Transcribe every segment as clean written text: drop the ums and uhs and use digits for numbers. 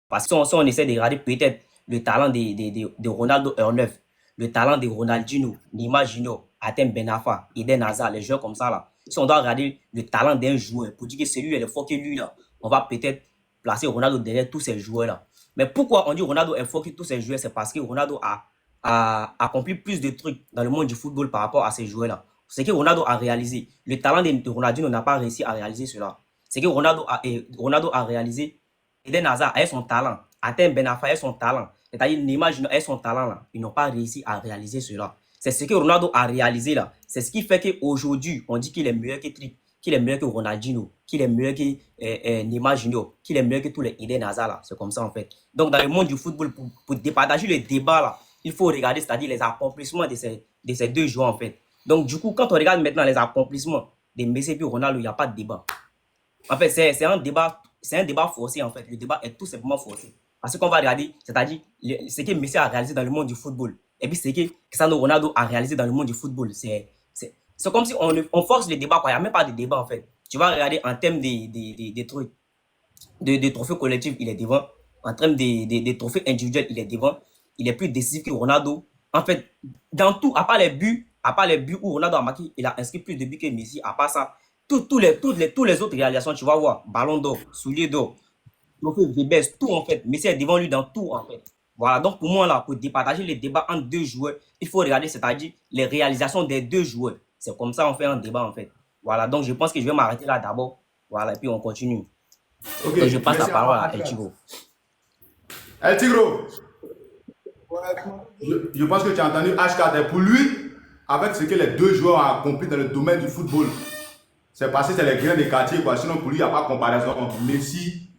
Parce que si on essaie de regarder peut-être le talent de Ronaldo R9, le talent de Ronaldinho, Neymar Junior, Atem Ben Arfa, Eden Hazard, les joueurs comme ça là. Si on doit regarder le talent d'un joueur pour dire que celui est le fort que lui là, on va peut-être placer Ronaldo derrière tous ces joueurs là. Mais pourquoi on dit Ronaldo est fort que tous ces joueurs? C'est parce que Ronaldo a accompli plus de trucs dans le monde du football par rapport à ces joueurs là. Ce que Ronaldo a réalisé, le talent de Ronaldinho n'a pas réussi à réaliser cela. Ce que Ronaldo a réalisé, Eden Hazard a son talent, Atem Ben Arfa a son talent, c'est-à-dire Neymar Junior a son talent là. Ils n'ont pas réussi à réaliser cela. C'est ce que Ronaldo a réalisé là. C'est ce qui fait qu'aujourd'hui, on dit qu'il est meilleur que Trick, qu'il est meilleur que Ronaldinho, qu'il est meilleur que Neymar Junior, qu'il est meilleur que tous les Eden Hazard là. C'est comme ça en fait. Donc dans le monde du football, pour départager le débat là, il faut regarder, c'est-à-dire les accomplissements de ces deux joueurs en fait. Donc du coup, quand on regarde maintenant les accomplissements de Messi et Ronaldo, il n'y a pas de débat. En fait, c'est un débat forcé en fait. Le débat est tout simplement forcé. Parce qu'on va regarder, c'est-à-dire ce que Messi a réalisé dans le monde du football. Et puis ce que Cristiano Ronaldo a réalisé dans le monde du football. C'est comme si on force le débat, quoi. Il n'y a même pas de débat en fait. Tu vas regarder en termes de trucs, de trophées collectifs, il est devant. En termes de trophées individuels, il est devant. Il est plus décisif que Ronaldo. En fait, dans tout, à part les buts où Ronaldo a marqué, il a inscrit plus de buts que Messi. À part ça, tous les autres réalisations, tu vas voir, ballon d'or, soulier d'or, trophée Vébès, tout en fait. Messi est devant lui dans tout en fait. Voilà, donc pour moi là, pour départager les débats entre deux joueurs, il faut regarder, c'est-à-dire les réalisations des deux joueurs. C'est comme ça on fait un débat en fait. Voilà, donc je pense que je vais m'arrêter là d'abord. Voilà, et puis on continue. Ok, Donc je passe la merci parole encore, à El Ashkat. Chigo. El Tigro, Ouais, je pense que tu as entendu H4. Pour lui, avec ce que les deux joueurs ont accompli dans le domaine du football, c'est parce que c'est les grains des quartiers, quoi. Sinon, pour lui, il n'y a pas de comparaison entre Messi,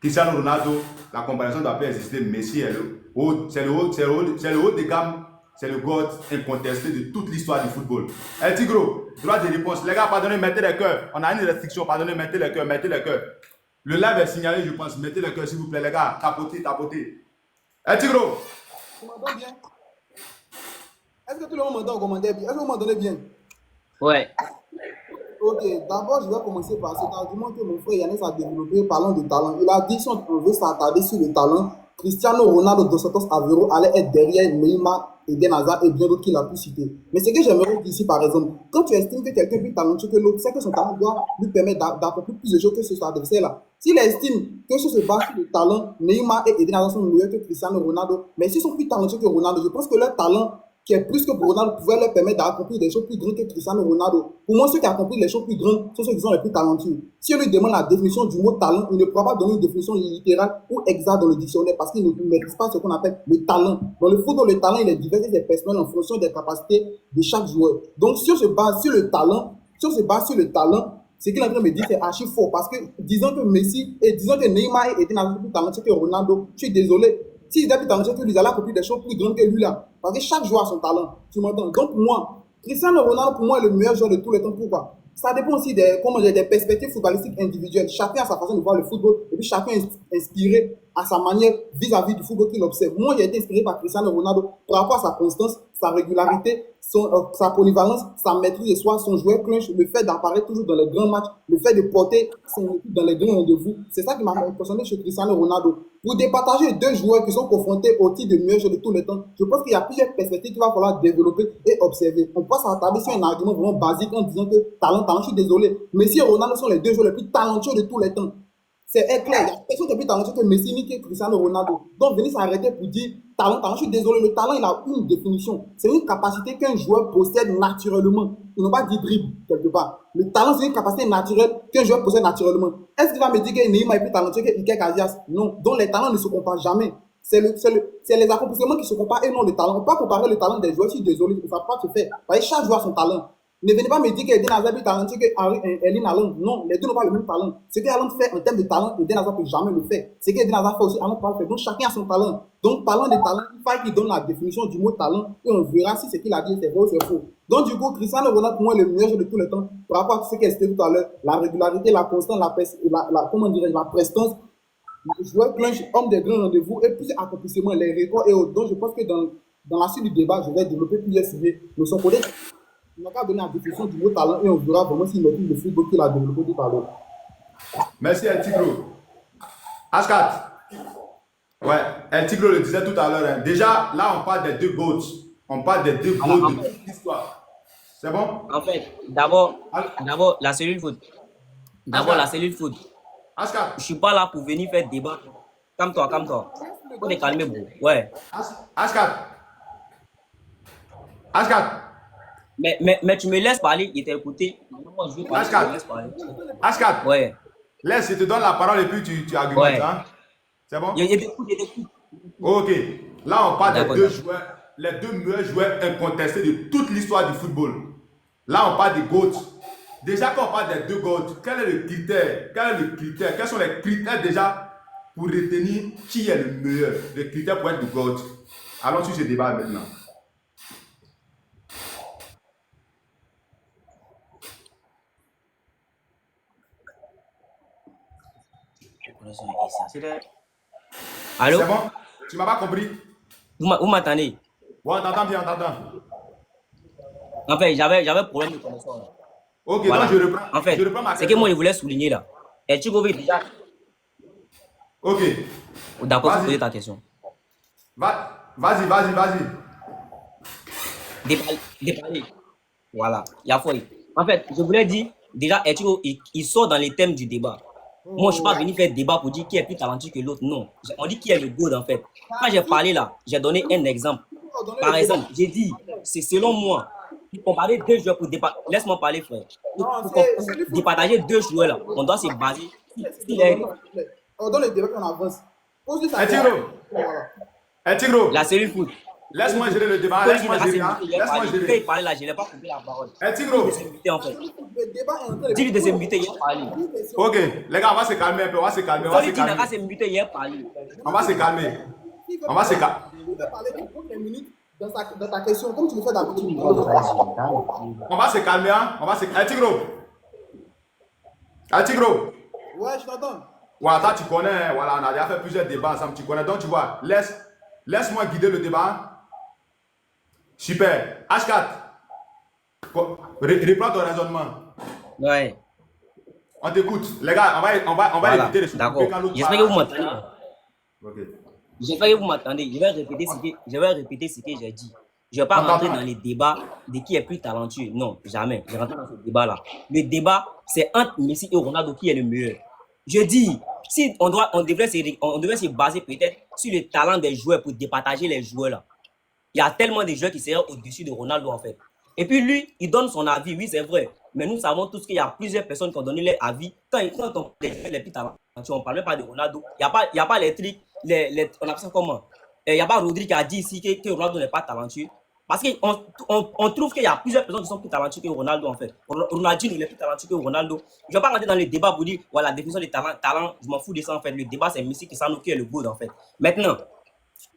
Cristiano Ronaldo. La comparaison doit pas exister. Messi est le haut, c'est le haut, c'est le haut de gamme, c'est le God incontesté de toute l'histoire du football. El Tigro, droit de réponse. Les gars, pardonnez, mettez les cœurs. On a une restriction, pardonnez, mettez les cœurs, mettez les cœurs. Le live est signalé, je pense. Mettez les cœurs, s'il vous plaît, les gars. Tapotez, tapotez. El Tigro, tu m'entends bien? Est-ce que tout le monde m'entend en commentaire bien? Est-ce que vous m'entendez bien? Ouais. Ok, d'abord, je vais commencer par cet argument que mon frère Yannis a développé parlant de talent. Il a dit si on veut s'attarder sur le talent, Cristiano Ronaldo dos Santos Aveiro allait être derrière Neymar, Eden Hazard et bien d'autres qu'il a pu citer. Mais ce que j'aimerais dire ici, par exemple, quand tu estimes que quelqu'un est plus talentueux que l'autre, c'est que son talent doit lui permettre d'accomplir plus de choses que son adversaire-là. S'il estime que si se base sur le talent, Neymar et Eden Hazard sont meilleurs que Cristiano Ronaldo, mais s'ils sont plus talentueux que Ronaldo, je pense que leur talent qui est plus que Ronaldo pouvait leur permettre d'accomplir des choses plus grandes que Cristiano Ronaldo. Pour moi, ceux qui accomplissent les choses plus grandes sont ceux qui sont les plus talentueux. Si on lui demande la définition du mot talent, il ne pourra pas donner une définition littérale ou exacte dans le dictionnaire parce qu'il ne maîtrise pas ce qu'on appelle le talent. Dans le football, le talent, il est divers et personnel en fonction des capacités de chaque joueur. Donc, si on se base sur le talent, ce qu'il est en train de me dire, c'est archi faux. Parce que disons que Messi et disons que Neymar est un peu plus talentueux que Ronaldo, je suis désolé. S'il est plus talentueux que lui, il a accompli des choses plus grandes que lui là. Parce que chaque joueur a son talent. Tu m'entends? Donc moi, Cristiano Ronaldo, pour moi, est le meilleur joueur de tous les temps. Pourquoi? Ça dépend aussi des perspectives footballistiques individuelles. Chacun a sa façon de voir le football et puis chacun est inspiré à sa manière vis-à-vis du football qu'il observe. Moi, j'ai été inspiré par Cristiano Ronaldo par rapport à sa constance, sa régularité, sa polyvalence, sa maîtrise de soi, son joueur clinch, le fait d'apparaître toujours dans les grands matchs, le fait de porter son équipe dans les grands rendez-vous. C'est ça qui m'a impressionné chez Cristiano Ronaldo. Pour départager deux joueurs qui sont confrontés au titre de meilleur joueur de tous les temps, je pense qu'il y a plusieurs perspectives qu'il va falloir développer et observer. On peut s'attarder sur un argument vraiment basique en disant que talent, je suis désolé. Messi et Ronaldo sont les deux joueurs les plus talentueux de tous les temps. C'est clair, il n'y a personne qui est plus talentueux que Messi ni que Cristiano Ronaldo. Donc, venez s'arrêter pour dire talent, je suis désolé, le talent, il a une définition. C'est une capacité qu'un joueur possède naturellement. Ils n'ont pas dit dribble, quelque part. Le talent, c'est une capacité naturelle qu'un joueur possède naturellement. Est-ce qu'il va me dire que Neymar est plus talentueux que Iker Casillas? Non. Donc, les talents ne se comparent jamais. C'est les accomplissements qui se comparent et non le talent. On ne peut pas comparer le talent des joueurs, je suis désolé, ça ne peut pas se faire. Parce que chaque joueur a son talent. Ne venez pas me dire qu'Eden Hazard est plus talentueux qu'Erling Haaland. Non, les deux n'ont pas le même talent. Ce qu'Haaland fait en termes de talent, Eden Hazard ne peut jamais le faire. Ce qu'Eden Hazard fait aussi, Haaland ne peut pas le faire. Donc chacun a son talent. Donc parlant de talent, il faut qu'il donne la définition du mot talent et on verra si ce qu'il a dit c'est vrai ou c'est faux. Donc du coup, Cristiano Ronaldo, pour moi, est le meilleur joueur de tous les temps par rapport à ce qu'il a expliqué tout à l'heure. La régularité, la constance, la prestance, le joueur clinch, homme des grands rendez-vous et plus accomplissements, les records et autres. Donc je pense que dans la suite du débat, je vais développer plusieurs sujets. De son côté, il n'a qu'à donner la définition du mot talent et on verra vraiment s'il maîtrise le football qu'il a développé tout à l'heure. merci El Tigro. H4, Ouais, El Tigre le disait tout à l'heure. Hein. Déjà, là, on parle des deux GOATs. On parle des deux Voilà, GOATs de toute l'histoire. C'est bon? en fait, d'abord, Al- d'abord, la cellule foot. D'abord, la Ascar, cellule foot. Je Ascar, suis pas là pour venir faire débat. Calme-toi, calme-toi. Laisse le Faut gars te calmer, tranquille. bro. Ouais. Ascar, Ascar, Mais tu me laisses parler, il t'a écouté. Moi, je veux parler, tu me laisses Ascar, parler. Ascar. Ouais, Laisse, je te donne la parole et puis tu argumentes. ouais. Hein? C'est bon? Il t'écoute, il t'écoute. Ok. Là, on parle des D'accord, deux d'accord. joueurs, les deux meilleurs joueurs incontestés de toute l'histoire du football. Là, on parle des GOATs. Déjà, quand on parle des deux GOATs, quel est le critère? Quel est le critère? Quels sont les critères déjà pour retenir qui est le meilleur? Les critères pour être le GOAT. Allons sur ce débat maintenant. Allô? C'est bon? Tu m'as pas compris? Vous m'entendez? Ouais, on t'entend bien, on t'entend. En fait, j'avais problème de connexion, là. Ok, donc Voilà. En je fait, reprends ma c'est que moi, je question. voulais souligner là. Et tu veux déjà. Ok, D'accord, tu vas-y. poser ta question. Vas-y. Déparler. Voilà. Il y a foi. En fait, je voulais dire, déjà, Ethigo, il sort dans les thèmes du débat. Moi, je ne suis Oh, pas venu faire débat pour dire qui est plus talentueux que l'autre. Non. On dit qui est le good, en fait. Quand j'ai parlé là, j'ai donné un exemple. il faut donner le Par débat. exemple, j'ai dit, c'est selon moi, pour comparer deux joueurs pour départager. Laisse-moi parler, frère. Non, Pour c'est lui, faut départager deux joueurs là, on doit se baser. s'il te S'il est donne, s'il te plaît. On donne le débat qu'on avance. Pose-lui sa Un question. tigre, Voilà. un tigre. la série foot. Laisse-moi gérer le débat. Tony qui Laisse-moi n'a qu'à gérer. Hein. s'inviter, il est Laisse-moi parlé. Quand il gérer. parlait là, je n'ai pas coupé la parole. Un Dis-lui de tigre. s'inviter en fait. Le débat est en train de Dis-lui de s'inviter, il est parlé. Ok, les gars, on va se calmer un peu. On va se calmer. On va se Tony dit n'a calmer. qu'à s'inviter, il est parlé. On va se calmer. Il veut On va se calmer. il veut parler, il prend 5 minutes dans ta question, comme tu le fais d'habitude. On va se calmer. Hein. On va se. Un tigre. Un tigre. Ouais, je t'entends. Voilà, toi, tu connais. Hein. Voilà, on a déjà fait plusieurs débats ensemble. Tu connais. Donc, tu vois, laisse-moi guider le débat. Hein. Super. H4. Reprends ton raisonnement. Ouais. On t'écoute. Les gars, on va Voilà. éviter les D'accord. sous-couper quand l'autre J'espère que vous parle. m'entendez. Ok. J'espère que vous m'entendez. Je vais répéter ce que j'ai dit. Je ne vais pas On rentrer t'entend. dans les débats de qui est plus talentueux. Non, jamais. Je rentre dans ce débat-là. Le débat, c'est entre Messi et Ronaldo qui est le meilleur. Je dis, si on devrait se baser peut-être sur le talent des joueurs pour départager les joueurs là. Il y a tellement de joueurs qui seraient au-dessus de Ronaldo en fait. Et puis lui, il donne son avis, oui c'est vrai. Mais nous savons tous qu'il y a plusieurs personnes qui ont donné leur avis. Quand on parle des plus talentueux, on ne parle même pas de Ronaldo. Il n'y a pas les trucs, on appelle ça comment? Il n'y a pas Rodri qui a dit ici que Ronaldo n'est pas talentueux. Parce qu'on trouve qu'il y a plusieurs personnes qui sont plus talentueuses que Ronaldo en fait. Ronaldinho est plus talentueux que Ronaldo. Je ne vais pas rentrer dans le débat pour dire, voilà, la définition des talents, je m'en fous de ça en fait. Le débat c'est Messi qui est le good en fait. Maintenant,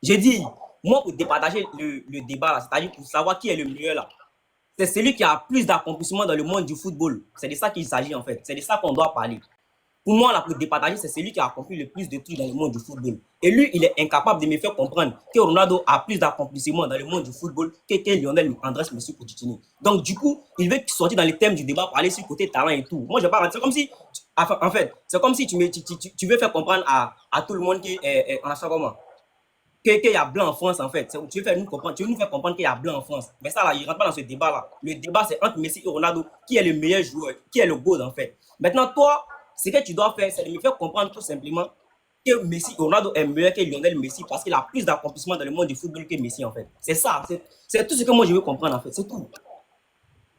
j'ai dit, moi, pour départager le débat, c'est-à-dire pour savoir qui est le meilleur là, c'est celui qui a plus d'accomplissement dans le monde du football. C'est de ça qu'il s'agit en fait. C'est de ça qu'on doit parler. Pour moi, là, pour départager, c'est celui qui a accompli le plus de trucs dans le monde du football. Et lui, il est incapable de me faire comprendre que Ronaldo a plus d'accomplissement dans le monde du football que Lionel Andrés Messi Pochettino. Donc, du coup, il veut sortir dans les thèmes du débat, parler sur le côté talent et tout. Moi, je ne vais pas rentrer. C'est comme si, en fait, c'est comme si tu veux faire comprendre à tout le monde qu'on a ça comment qu'il y a blanc en France, en fait. Tu veux nous faire comprendre qu'il y a blanc en France. Mais ça, là, il ne rentre pas dans ce débat-là. Le débat, c'est entre Messi et Ronaldo, qui est le meilleur joueur, qui est le goal, en fait. Maintenant, toi, ce que tu dois faire, c'est de me faire comprendre tout simplement que Messi, Ronaldo est meilleur que Lionel Messi parce qu'il a plus d'accomplissement dans le monde du football que Messi, en fait. C'est ça. C'est tout ce que moi, je veux comprendre, en fait. C'est tout.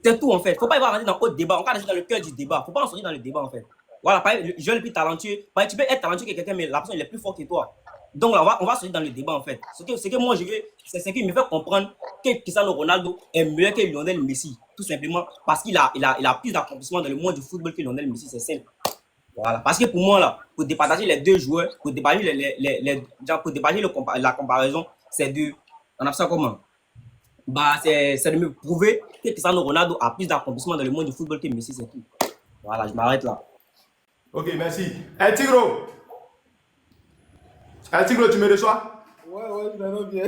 C'est tout, en fait. Il ne faut pas y rentrer dans le débat. On va rester dans le cœur du débat. Il ne faut pas en sortir dans le débat, en fait. Voilà, par exemple, le joueur le plus talentueux. Par exemple, tu peux être talentueux que quelqu'un, mais la personne, il est plus fort que toi. Donc là, on va sortir dans le débat en fait. Ce que moi je veux, c'est ce qui me fait comprendre que Cristiano Ronaldo est meilleur que Lionel Messi. Tout simplement parce qu'il a plus d'accomplissement dans le monde du football que Lionel Messi, c'est simple. Voilà. Parce que pour moi, là, pour départager les deux joueurs, pour départager, la comparaison, c'est de. On a ça comment? Bah, c'est de me prouver que Cristiano Ronaldo a plus d'accomplissement dans le monde du football que Messi, c'est tout. Voilà, je m'arrête là. Ok, merci. El Tigro. El Tigro, tu me reçois? Ouais, je m'entends bien.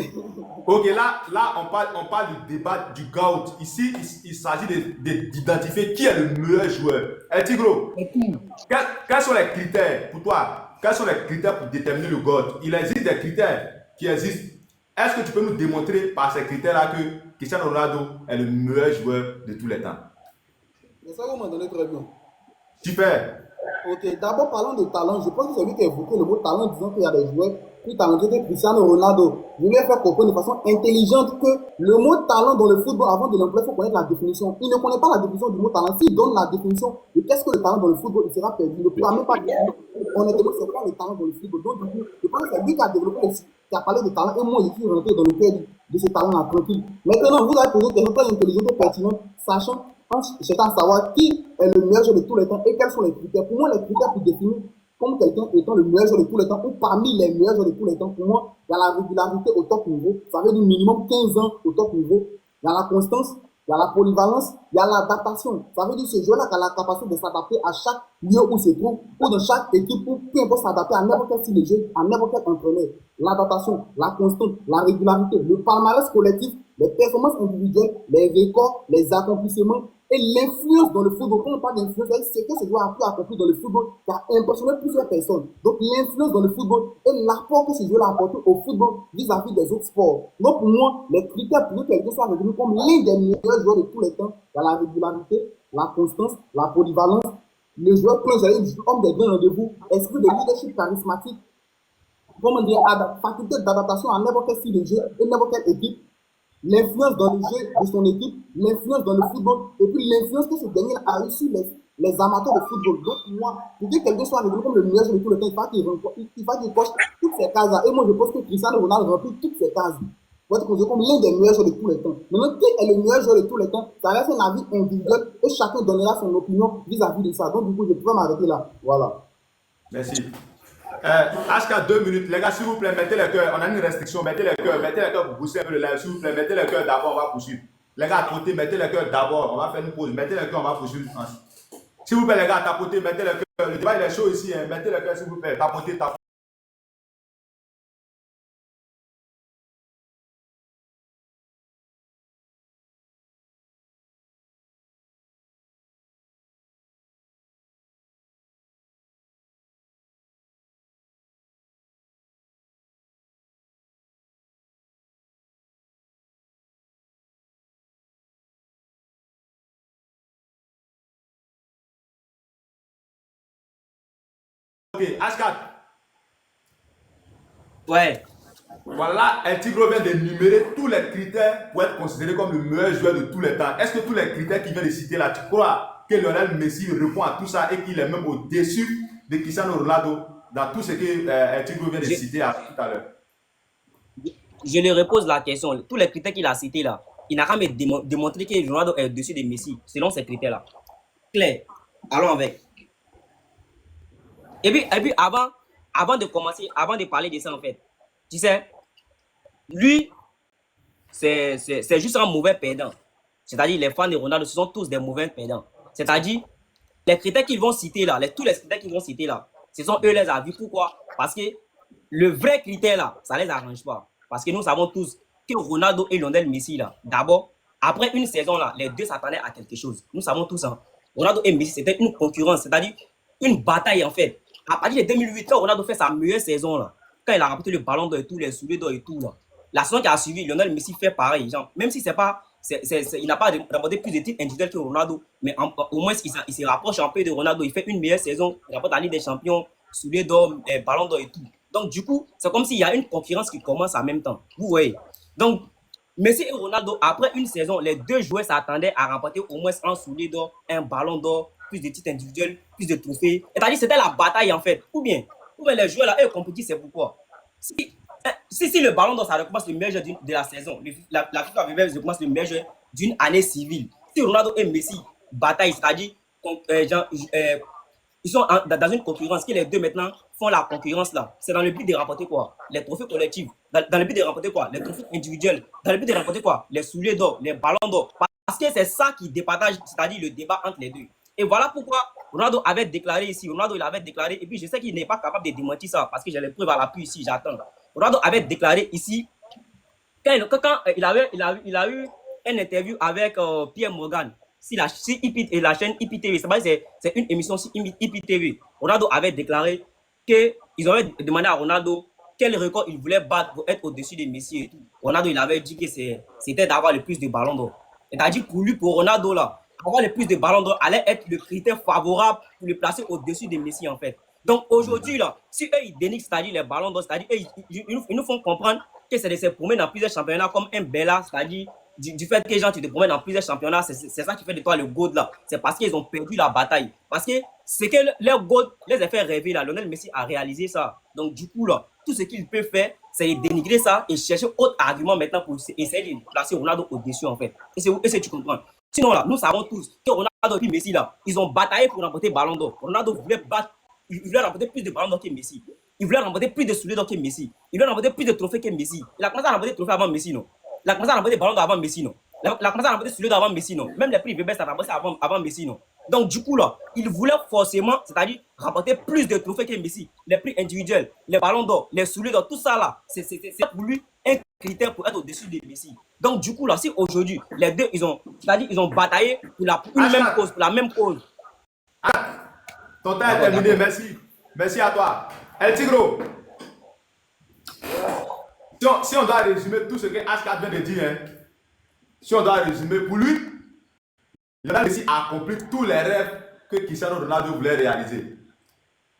Ok, là on parle du débat du GOAT. Ici, il s'agit d'identifier qui est le meilleur joueur. El Tigro, quels sont les critères pour toi quels sont les critères pour déterminer le GOAT? Il existe des critères qui existent. Est-ce que tu peux nous démontrer par ces critères-là que Cristiano Ronaldo est le meilleur joueur de tous les temps? Mais ça, vous m'en donnez très bien. Super. Ok, d'abord parlons de talent. Je pense que c'est lui qui a évoqué le mot talent, disant qu'il y a des joueurs plus talentueux que Cristiano Ronaldo. Je lui ai fait comprendre de façon intelligente que le mot talent dans le football, avant de l'employer, il faut connaître la définition. Il ne connaît pas la définition du mot talent. S'il donne la définition de qu'est-ce que le talent dans le football, il sera perdu. Il ne pourra même pas définir. Honnêtement, c'est quoi le talent dans le football. Donc, du coup, je pense que c'est lui qui a développé, qui a parlé de talent, et moi, je suis rentré dans le cœur de ce talent-là, tranquille. Maintenant, vous avez posé des questions très intelligentes et pertinentes, sachant cherchant à savoir qui est le meilleur joueur de tous les temps et quels sont les critères. Pour moi, les critères pour définir comme quelqu'un étant le meilleur joueur de tous les temps ou parmi les meilleurs joueurs de tous les temps, pour moi, il y a la régularité au top niveau. Ça veut dire minimum 15 ans au top niveau. Il y a la constance, il y a la polyvalence, il y a l'adaptation. Ça veut dire ce joueur-là qui a la capacité de s'adapter à chaque lieu où il se trouve ou dans chaque équipe ou peu importe s'adapter à n'importe quel style de jeu, à n'importe quel entraîneur. L'adaptation, la constance, la régularité, le palmarès collectif, les performances individuelles, les records, les accomplissements et l'influence dans le football. Quand on parle d'influence, c'est que ce joueur a pu accomplir dans le football qui a impressionné plusieurs personnes. Donc l'influence dans le football et l'apport que ce joueur a apporté au football vis-à-vis des autres sports. Donc pour moi, les critères pour que quelqu'un soit reconnu comme l'un des meilleurs joueurs de tous les temps, il y a la régularité, la constance, la polyvalence, le joueur plein, homme des grands rendez-vous, esprit de leadership charismatique, comment dire, faculté d'adaptation à n'importe quel style de jeu et n'importe quelle équipe, l'influence dans le jeu de son équipe, l'influence dans le football, et puis l'influence que ce dernier a eu sur les amateurs de football. Donc, moi, pour que quelqu'un soit reconnu comme le meilleur joueur de tout le temps, il faut qu'il coche toutes ces cases-là. Et moi, je pense que Cristiano Ronaldo remplit toutes ces cases. Pour être considéré comme l'un des meilleurs joueurs de tous les temps. Maintenant, qui est le meilleur joueur de tous les temps? Ça reste un avis individuel et chacun donnera son opinion vis-à-vis de ça. Donc, du coup, je pourrais m'arrêter là. Voilà. Merci. HK, 2 minutes. Les gars, s'il vous plaît, mettez les cœurs. On a une restriction. Mettez les cœurs pour booster un peu le live. S'il vous plaît, mettez les cœurs d'abord, on va poursuivre. Les gars, à côté, mettez les cœurs d'abord. On va faire une pause. Mettez les cœurs, on va poursuivre. S'il vous plaît, les gars, tapotez, mettez les cœurs. Le débat, il est chaud ici. Hein. Mettez les cœurs, s'il vous plaît. Tapotez, tapotez. Ok, H4. Ouais. Voilà, El Tigre vient d'énumérer tous les critères pour être considéré comme le meilleur joueur de tous les temps. Est-ce que tous les critères qu'il vient de citer là, tu crois que Lionel Messi répond à tout ça et qu'il est même au-dessus de Cristiano Ronaldo dans tout ce que El Tigre vient de citer tout à l'heure? Je lui repose la question. Tous les critères qu'il a cités là, il n'a qu'à me démontrer que Ronaldo est au-dessus de Messi, selon ces critères-là. Claire, allons avec. Et puis avant de commencer, avant de parler de ça, en fait, tu sais, lui, c'est juste un mauvais perdant. C'est-à-dire, les fans de Ronaldo, ce sont tous des mauvais perdants. C'est-à-dire, les critères qu'ils vont citer là, tous les critères qu'ils vont citer là, ce sont eux les avis. Pourquoi? Parce que le vrai critère là, ça ne les arrange pas. Parce que nous savons tous que Ronaldo et Lionel Messi là, d'abord, après une saison là, les deux s'attendaient à quelque chose. Nous savons tous, hein, Ronaldo et Messi, c'était une concurrence, c'est-à-dire une bataille en fait. À partir de 2008, quand Ronaldo fait sa meilleure saison là, quand il a remporté le ballon d'or et tout, les souliers d'or et tout là, la saison qui a suivi, Lionel Messi fait pareil. Genre, même si c'est pas, il n'a pas remporté plus de titres individuels que Ronaldo, mais au moins il se rapproche un peu de Ronaldo. Il fait une meilleure saison, il remporte la Ligue des Champions, souliers d'or, ballon d'or et tout. Donc, du coup, c'est comme s'il y a une concurrence qui commence en même temps. Vous voyez? Donc, Messi et Ronaldo, après une saison, les deux joueurs s'attendaient à remporter au moins un soulier d'or, un ballon d'or, plus de titres individuels, plus de trophées. C'est-à-dire c'était la bataille en fait. Ou bien les joueurs là, eux compétissent, c'est pourquoi. Si le ballon d'or, ça récompense le meilleur joueur de la saison, la FIFA récompense le meilleur joueur d'une année civile. Si Ronaldo et Messi bataillent, c'est-à-dire ils sont dans une concurrence, que les deux maintenant font la concurrence là. C'est dans le but de remporter quoi? Les trophées collectifs. Dans le but de remporter quoi? Les trophées individuels. Dans le but de remporter quoi? Les souliers d'or, les ballons d'or. Parce que c'est ça qui départage, c'est-à-dire le débat entre les deux. Et voilà pourquoi Ronaldo avait déclaré ici. Ronaldo, il avait déclaré, et puis je sais qu'il n'est pas capable de démentir ça, parce que j'ai les preuves à l'appui ici, j'attends. Ronaldo avait déclaré ici, quand il a eu une interview avec Pierre Morgan, si la chaîne IPTV, c'est une émission sur IPTV. Ronaldo avait déclaré que ils avaient demandé à Ronaldo quel record il voulait battre pour être au-dessus de Messi et tout. Ronaldo, il avait dit que c'était d'avoir le plus de ballons d'or. C'est-à-dire pour lui, pour Ronaldo, là, avoir le plus de ballons d'or allait être le critère favorable pour le placer au-dessus de Messi, en fait. Donc aujourd'hui, là, si eux, ils dénigrent, c'est-à-dire les ballons d'or, c'est-à-dire ils nous font comprendre que c'est de se promener dans plusieurs championnats comme un Bella, c'est-à-dire du fait que genre, tu te promènes dans plusieurs championnats, c'est ça qui fait de toi le GOAT là. C'est parce qu'ils ont perdu la bataille. Parce que c'est que leur GOAT les a fait rêver là. Lionel Messi a réalisé ça. Donc du coup là, tout ce qu'il peut faire, c'est dénigrer ça et chercher autre argument maintenant pour essayer de placer Ronaldo au-dessus en fait. Et c'est tu comprends. Sinon là, nous savons tous que Ronaldo et Messi là, ils ont bataillé pour remporter le ballon d'or. Ronaldo voulait battre, il voulait remporter plus de ballons d'or que Messi. Il voulait remporter plus de souliers d'or que Messi. Il voulait remporter plus de trophées que Messi. Il a commencé à remporter des trophées avant Messi, non? Il a commencé à remporter des ballons d'or avant Messi, non? Il a commencé à remporter des souliers d'or avant Messi, non? Même les prix Weber, ça a remporté avant Messi, non? Donc, du coup, là, il voulait forcément, c'est-à-dire remporter plus de trophées que Messi. Les prix individuels, les ballons d'or, les souliers d'or, tout ça, là, c'est pour lui un critère pour être au-dessus de Messi. Donc, du coup, là, si aujourd'hui, les deux, c'est-à-dire, ils ont bataillé pour une même cause, pour la même cause. Ton temps est terminé, merci. Merci à toi. El Tigro, si on doit résumer tout ce que H4 vient de dire, hein, si on doit résumer, pour lui, Lionel Messi a accompli tous les rêves que Cristiano Ronaldo voulait réaliser.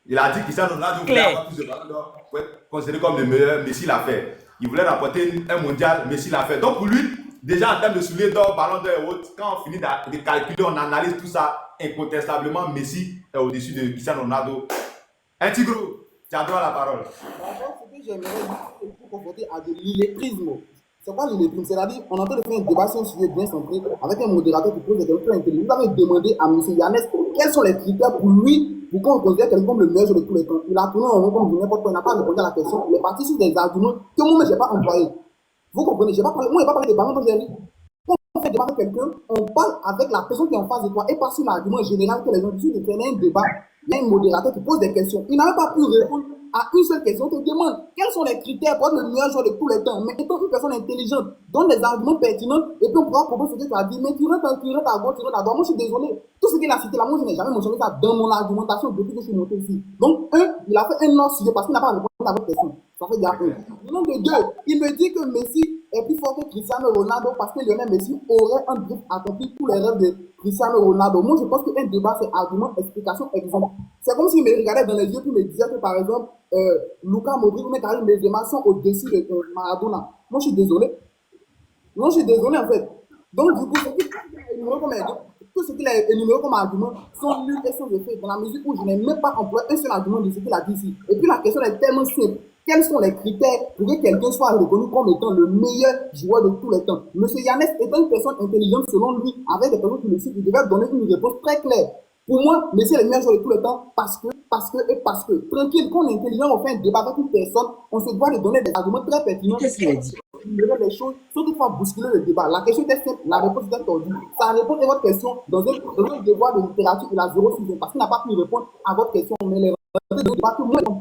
Il a dit que Cristiano Ronaldo voulait avoir plus de ballons d'or pour être considéré comme le meilleur. Messi l'a fait. Il voulait remporter un mondial. Messi l'a fait. Donc pour lui, déjà en termes de souliers d'or, ballon d'or et autres, quand on finit de calculer, on analyse tout ça, incontestablement, Messi est au-dessus de Cristiano Ronaldo. Un Tigre, tu as droit à la parole. D'abord, ce que j'aimerais dire, c'est pour confronter à de l'illettrisme. C'est pas l'illettrisme, c'est-à-dire, on est en train de faire un débat sur un sujet bien centré avec un modérateur qui pose des questions intelligentes. Vous avez demandé à M. Yannès quels sont les critères pour lui, pour qu'on considère quelqu'un comme le meilleur de tous les temps. Il a tourné en rond comme n'importe quoi, il n'a pas répondu à la question. Il est parti sur des arguments que moi, je n'ai pas employés. Vous comprenez? Moi, je n'ai pas parlé des ballons d'or. Quand on fait débat avec quelqu'un, on parle avec la personne qui est en face de toi et pas sur l'argument général que les gens disent. Il y a un débat, il y a un modérateur qui pose des questions. Il n'a même pas pu répondre à une seule question. On te demande quels sont les critères pour être le meilleur joueur de tous les temps. Mais étant une personne intelligente, donne des arguments pertinents et puis on pourra comprendre ce que tu as dit. Mais tu rentres à gauche, tu rentres à droite. Moi, je suis désolé. Tout ce qu'il a cité là, moi, je n'ai jamais mentionné ça dans mon argumentation depuis que je suis monté ici. Donc, il a fait un non sujet parce qu'il n'a pas répondu à votre question. Ça fait déjà un. Donc, deux, il me dit que Messi est plus fort que Cristiano Ronaldo parce que Lionel Messi aurait un but accompli tous les rêves de Cristiano Ronaldo. Moi, je pense qu'un débat, c'est argument, explication, exemple. C'est comme s'il me regardait dans les yeux et me disait que, par exemple, Luka Modric ou Karim Benzema sont au-dessus de Maradona. Moi, je suis désolé. Moi, je suis désolé, en fait. Donc, du coup, tout ce qu'il a énuméré comme argument sont nuls et sans effet, dans la mesure où je n'ai même pas employé un seul argument de ce qu'il a dit ici. Et puis, la question est tellement simple. Quels sont les critères pour que quelqu'un soit reconnu comme étant le meilleur joueur de tous les temps? Monsieur Yannès étant une personne intelligente selon lui, avec des personnes qui le suivent, il devait donner une réponse très claire. Pour moi, Messi est le meilleur joueur de tous les temps parce que. Tranquille, quand on est intelligent, on fait un débat avec une personne, on se doit de donner des arguments très pertinents. Qu'est-ce qu'il a dit? Les choses, sans toutefois bousculer le débat. La question était simple, la réponse était tordue. Ça répond à votre question dans un devoir de littérature, il a 0,6 parce qu'il n'a pas pu répondre à votre question, mais les débats que moi j'ai.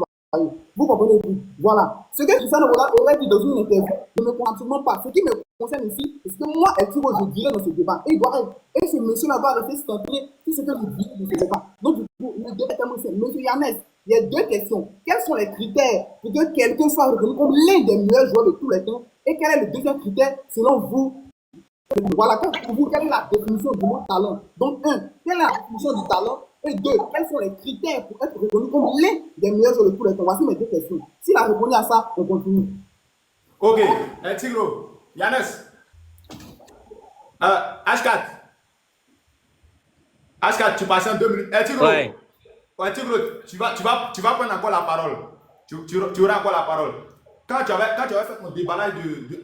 Vous comprenez tout. Voilà. Ce que Cristiano Ronaldo aurait dit dans une interview ne me concerne absolument pas. Ce qui me concerne ici, c'est que moi, je dirais dans ce débat. Et ce monsieur-là va rester centré sur ce que je dis dans ce débat. Donc, du coup, le débat est tellement simple. Monsieur Yannès, il y a deux questions. Quels sont les critères pour que quelqu'un soit reconnu comme l'un des meilleurs joueurs de tous les temps? Et quel est le deuxième critère selon vous? Voilà, pour vous, quelle est la définition du mot talent? Donc, quelle est la définition du talent? Et deux, quels sont les critères pour être reconnu comme l'un des meilleurs joueurs de tous les temps? Voici mes deux questions. S'il a répondu à ça, on continue. Ok, Tigro, Yannès, H4. H4, tu passes en 2 minutes. Tigro, Ouais. Tigro, tu vas prendre encore la parole. Tu auras encore la parole. Quand tu avais fait ton déballage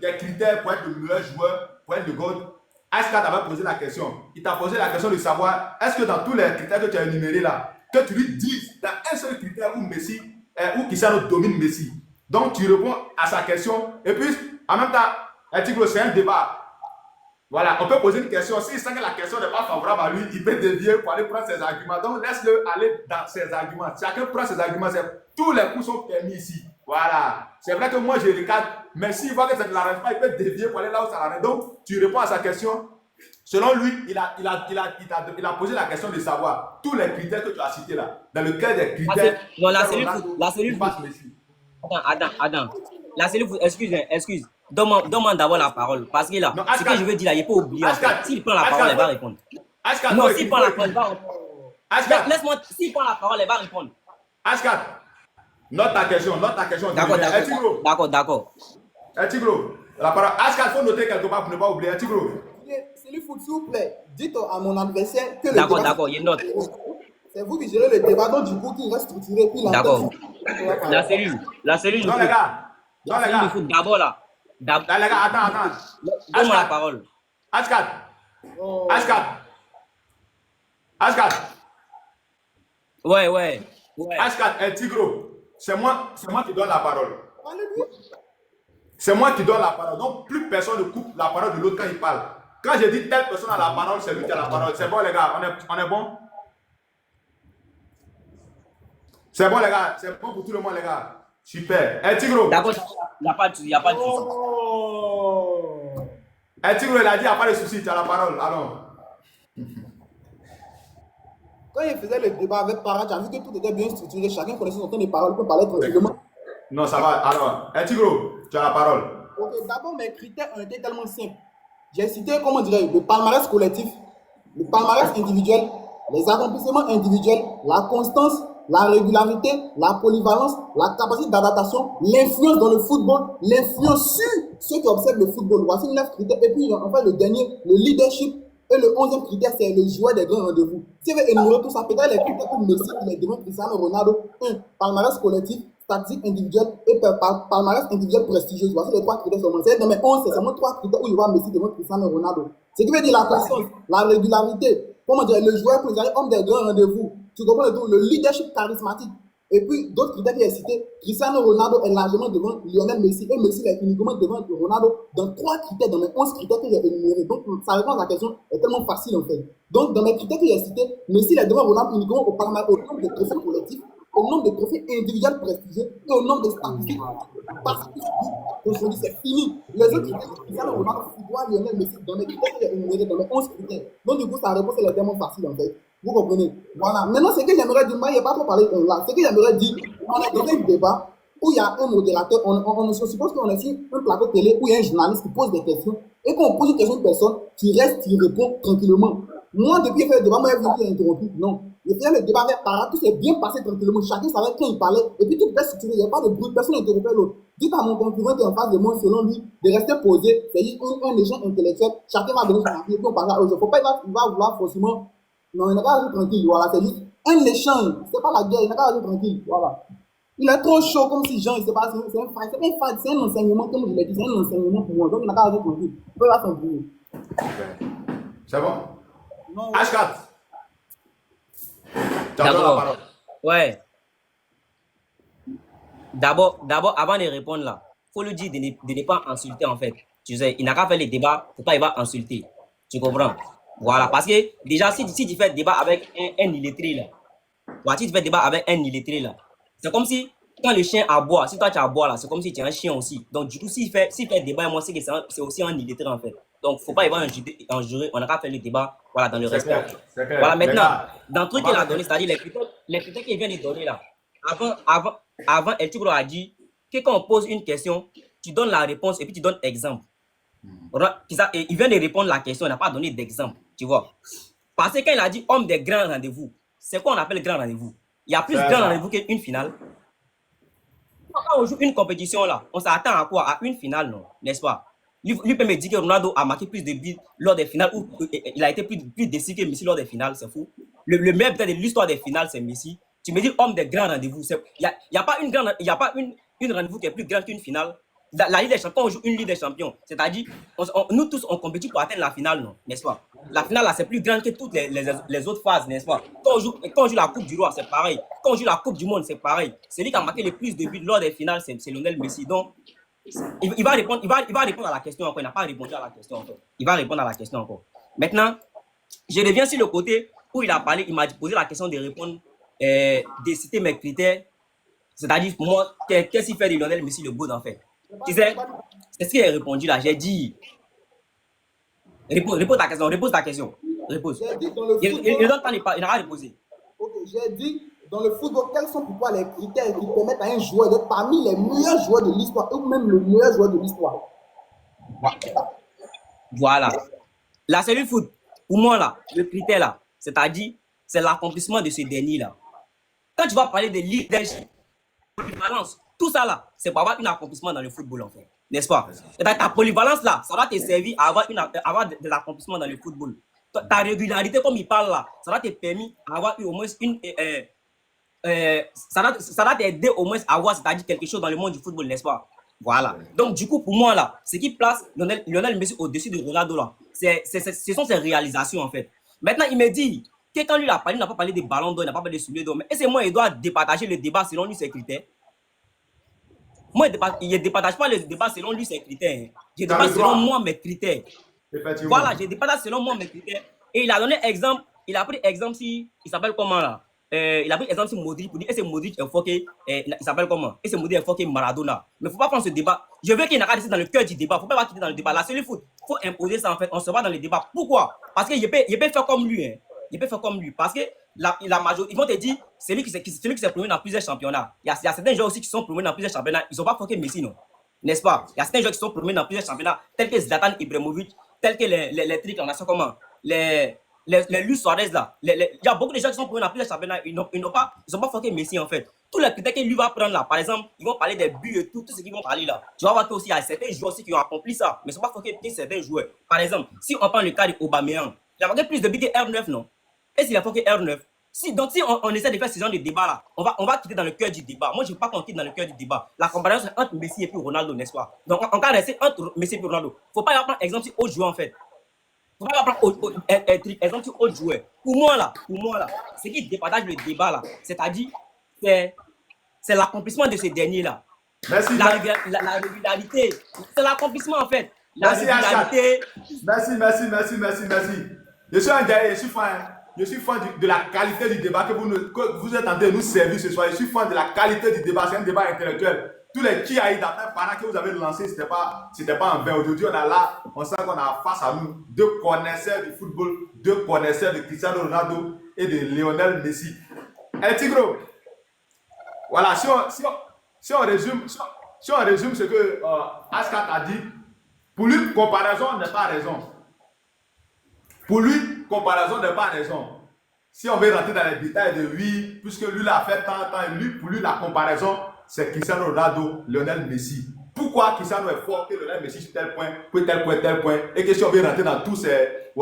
des critères pour être le meilleur joueur, pour être le GOAT, H4 avait posé la question. Il t'a posé la question de savoir, est-ce que dans tous les critères que tu as énumérés là, que tu lui dises, dans un seul critère où Messi, où Cristiano domine Messi. Donc tu réponds à sa question. Et puis, en même temps, Tigro, c'est un débat. Voilà, on peut poser une question. S'il sent que la question n'est pas favorable à lui, il peut dévier pour aller prendre ses arguments. Donc laisse-le aller dans ses arguments. Chacun prend ses arguments. Tous les coups sont permis ici. Voilà. C'est vrai que moi je regarde, mais s'il voit que ça ne l'arrange pas, il peut dévier pour aller là où ça l'arrange. Donc tu réponds à sa question Selon lui, il a posé la question de savoir tous les critères que tu as cités là, dans lequel des critères. Non, la cellule foot. Messi. Attends. La cellule foot, excuse. Donne-moi d'abord la parole. Parce que là, Non, ce que je veux dire là, il n'est pas oublié. En fait. S'il prend la parole, il va répondre. Ashkat, Non, s'il prend la parole, il va répondre. Ashkat, Laisse-moi, s'il prend la parole, il va répondre. Ashkat, note ta question. D'accord. Tigro, la parole. Ashkat, il faut noter quelque part pour ne pas oublier. Tigro. C'est le foot, s'il vous plaît. Dites à mon adversaire que le D'accord, il note. C'est vous qui gérez le débat, donc du coup, qu'il reste structuré. D'accord. La cellule. Non, les gars. D'abord là. Les gars, attends. Donne-moi la parole. Ashkat. Ouais. Ashkat, Tigro, c'est moi qui donne la parole. C'est moi qui donne la parole. Donc, plus personne ne coupe la parole de l'autre quand il parle. Quand je dis telle personne a la parole, c'est lui qui a la parole. C'est bon, les gars. On est bon? C'est bon, les gars. C'est bon pour tout le monde, les gars. Super. Tigro. D'accord, il n'y a pas de souci. Tigro, il a dit, il n'y a pas de souci. Tu as la parole. Alors. Quand il faisait le débat avec Parra, j'ai vu que tout était bien structuré. Chacun connaissait son temps de parole. Il peut parler tranquillement. Non, ça va. Alors, Tigro, tu as la parole. Ok, d'abord, mes critères ont été tellement simples. J'ai cité, comment dirais-je, le palmarès collectif, le palmarès individuel, les accomplissements individuels, la constance, la régularité, la polyvalence, la capacité d'adaptation, l'influence dans le football, l'influence sur ceux qui observent le football. Voici 9 critères. Et puis, enfin, le dernier, le leadership. Et le 11e critère, c'est le joueur des grands rendez-vous. Si vous énumérer tout ça, peut-être les critères comme Messi, il est devant Cristiano Ronaldo. 1. Palmarès collectif, statistique individuelle et palmarès individuel prestigieux. Voici les 3 critères seulement. C'est dans mes 11, c'est seulement 3 critères où il voit Messi devant Cristiano Ronaldo. Ce qui veut dire la constance, la régularité, comment dire, le joueur président, homme des grands rendez-vous. Tu comprends le tout, le leadership charismatique. Et puis, d'autres critères qui sont cités, Cristiano Ronaldo est largement devant Lionel Messi et Messi est uniquement devant Ronaldo dans 3 critères, dans mes 11 critères que j'ai énumérés. Donc, sa réponse à la question est tellement facile en fait. Donc, dans mes critères que j'ai cités, Messi est devant Ronaldo uniquement au nombre de trophées collectifs, au nombre de trophées individuels prestigieux et au nombre de statistiques. Parce que aujourd'hui, c'est fini. Les autres critères, Cristiano Ronaldo, Lionel Messi, dans mes critères que j'ai énumérés, dans mes 11 critères. Donc, du coup, sa réponse est tellement facile en fait. Vous comprenez? Voilà. Maintenant, ce que j'aimerais dire, moi, il n'y a pas trop parlé là. Ce que j'aimerais dire, on est dans un débat où il y a un modérateur, on suppose qu'on est sur un plateau télé où il y a un journaliste qui pose des questions et quand on pose une question à une personne, qui reste, qui répond tranquillement. Moi, depuis qu'il fait le débat, moi, je l'ai interrompu. Non. Il fait le débat avec Parra, tout s'est bien passé tranquillement. Chacun savait quand il parlait et puis tout est structuré. Il n'y a pas de bruit, personne n'interrompait l'autre. Dites à mon concurrent qui est en face de moi, selon lui, de rester posé, c'est-à-dire un échange intellectuel. Chacun va donner son avis et puis on parlera aux autres. Il ne faut pas il va vouloir forcément. Non, il n'a pas à tranquille, voilà, c'est juste un échange, c'est pas la guerre, il n'a pas à tranquille, voilà. Il est trop chaud comme si Jean, il sait pas, c'est un enseignement, comme je l'ai dit, c'est un enseignement pour moi, donc il n'a pas à tranquille, il peut pas s'embrouiller. C'est bon? Non, H4. Tu as la parole. Ouais. D'abord, avant de répondre là, il faut lui dire de ne pas insulter en fait. Tu sais, il n'a qu'à faire les débats, faut pas il va insulter. Tu comprends? Voilà, parce que déjà, si tu fais débat avec un illettré là, voilà, si tu fais débat avec un illettré là, c'est comme si quand le chien aboie, si toi tu aboies là, c'est comme si tu es un chien aussi. Donc du coup, s'il fait débat avec moi, c'est que c'est aussi un illettré en fait. Donc faut pas y avoir un jury, on n'a qu'à faire le débat, voilà, dans le respect. Clair. Voilà, maintenant, dans le truc qu'il a donné, c'est-à-dire les critères qu'il vient de donner là, avant El Tigro a dit que quand on pose une question, tu donnes la réponse et puis tu donnes exemple. Il vient de répondre à la question, il n'a pas donné d'exemple, tu vois. Parce que quand il a dit homme des grands rendez-vous, c'est quoi on appelle grand rendez-vous? Il y a plus de grands rendez-vous qu'une finale. Quand on joue une compétition là, on s'attend à quoi? À une finale, non? N'est-ce pas? Lui peut me dire que Ronaldo a marqué plus de buts lors des finales où il a été plus décisif que Messi lors des finales, c'est fou. Le meilleur peut-être de l'histoire des finales, c'est Messi. Tu me dis homme des grands rendez-vous. Il n'y a pas une rendez-vous qui est plus grande qu'une finale. La Ligue des Champions, on joue une Ligue des Champions. C'est-à-dire, nous tous, on compétit pour atteindre la finale, non? N'est-ce pas? La finale, là, c'est plus grand que toutes les autres phases, n'est-ce pas? Quand on joue la Coupe du Roi, c'est pareil. Quand on joue la Coupe du Monde, c'est pareil. Celui qui a marqué le plus de buts lors des finales, c'est Lionel Messi. Donc, il va répondre à la question encore. Il n'a pas répondu à la question encore. Il va répondre à la question encore. Maintenant, je reviens sur le côté où il a parlé, il m'a posé la question de répondre, de citer mes critères. C'est-à-dire, pour moi, qu'est-ce qu'il fait de Lionel Messi le beau en fait? Tu sais, c'est ce qu'il a répondu là. J'ai dit, Repose ta question, repose ta question. Repose. J'ai dit dans le Il football. donne temps, il n'a pas réposé. Ok, j'ai dit dans le football, quels sont pour toi les critères qui permettent à un joueur d'être parmi les meilleurs joueurs de l'histoire ou même le meilleur joueur de l'histoire? Voilà. La cellule foot, pour moi, là, le critère, là, c'est-à-dire, c'est l'accomplissement de ce dernier-là. Quand tu vas parler de leadership, polyvalence, tout ça, là, c'est pour avoir un accomplissement dans le football, en fait. N'est-ce pas? Et ta polyvalence, là, ça va te servir à avoir de l'accomplissement dans le football. Ta régularité, comme il parle, là, ça va te permettre d'avoir au moins ça va t'aider au moins à avoir, c'est-à-dire quelque chose dans le monde du football, n'est-ce pas? Voilà. Donc, du coup, pour moi, là, ce qui place Lionel Messi au-dessus de Ronaldo, là, ce sont ses réalisations, en fait. Maintenant, il me dit que quand lui, il n'a pas parlé des ballons d'or, il n'a pas parlé de souliers d'or, mais est-ce que moi, il doit départager le débat selon lui, ses critères? Moi, il ne départage pas le débat selon lui, ses critères. Hein. Je départage selon moi, mes critères. Voilà, je départage selon moi, mes critères. Et il a donné exemple, il a pris exemple si, il s'appelle comment, là? Il a pris exemple sur Modric pour dire est-ce que Modric est foqué, il s'appelle comment? Est-ce que Modric est foqué Maradona? Mais il ne faut pas prendre ce débat. Je veux qu'il n'y ait pas dans le cœur du débat. Il ne faut pas quitter dans le débat. La seule foot, il faut imposer ça en fait. On se voit dans le débat. Pourquoi? Parce qu'il peut faire comme lui. Hein. Il peut faire comme lui. Parce que la majorité, ils vont te dire, c'est lui qui s'est promené dans plusieurs championnats. Il y a certains joueurs aussi qui sont promenés dans plusieurs championnats. Ils n'ont pas foqué Messi, non? N'est-ce pas? Il y a certains joueurs qui sont promenés dans plusieurs championnats, tels que Zlatan Ibrahimovic, tels que les trucs en nation comment? Les Luis Suarez là, il y a beaucoup de gens qui sont promenés dans plusieurs championnats, ils n'ont pas foqué Messi en fait. Tous les critères qu'il lui va prendre là, par exemple, ils vont parler des buts et tout ce qu'ils vont parler là. Tu vas voir qu'il y a certains joueurs aussi qui ont accompli ça, mais ils ne sont pas foqués certains joueurs. Par exemple, si on prend le cas d'Aubameyang, il a marqué plus de buts que R9, non? Est-ce qu'il a foqué R9? Donc, si on essaie de faire ce genre de débat là, on va quitter dans le cœur du débat. Moi, je ne veux pas qu'on quitte dans le cœur du débat. La comparaison entre Messi et puis Ronaldo, n'est-ce pas? Donc, on va rester entre Messi et Ronaldo. Il ne faut pas y prendre exemple sur autre joueur en fait. Il ne faut pas prendre exemple sur autre joueur. Pour moi là, ce qui départage le débat là, c'est-à-dire, c'est l'accomplissement de ce dernier là. Merci. La régularité, c'est l'accomplissement en fait. La régularité. Merci. Je suis un gars, je suis fan de la qualité du débat que vous êtes en train de nous servir ce soir. Je suis fan de la qualité du débat. C'est un débat intellectuel. Tous les qui a eu d'après pendant que vous avez lancé, c'était pas en vain. Aujourd'hui, on a là, on sent qu'on a face à nous deux connaisseurs du football, deux connaisseurs de Cristiano Ronaldo et de Lionel Messi. Et Tigro, voilà, si on résume ce que Askat a dit, pour lui, comparaison n'est pas raison. Pour lui, comparaison n'est pas raison. Si on veut rentrer dans les détails de lui, puisque lui l'a fait tant, pour lui, la comparaison, c'est Cristiano Ronaldo, Lionel Messi. Pourquoi Cristiano est fort que Lionel Messi sur tel point, tel point, et que si on veut rentrer dans tous ces,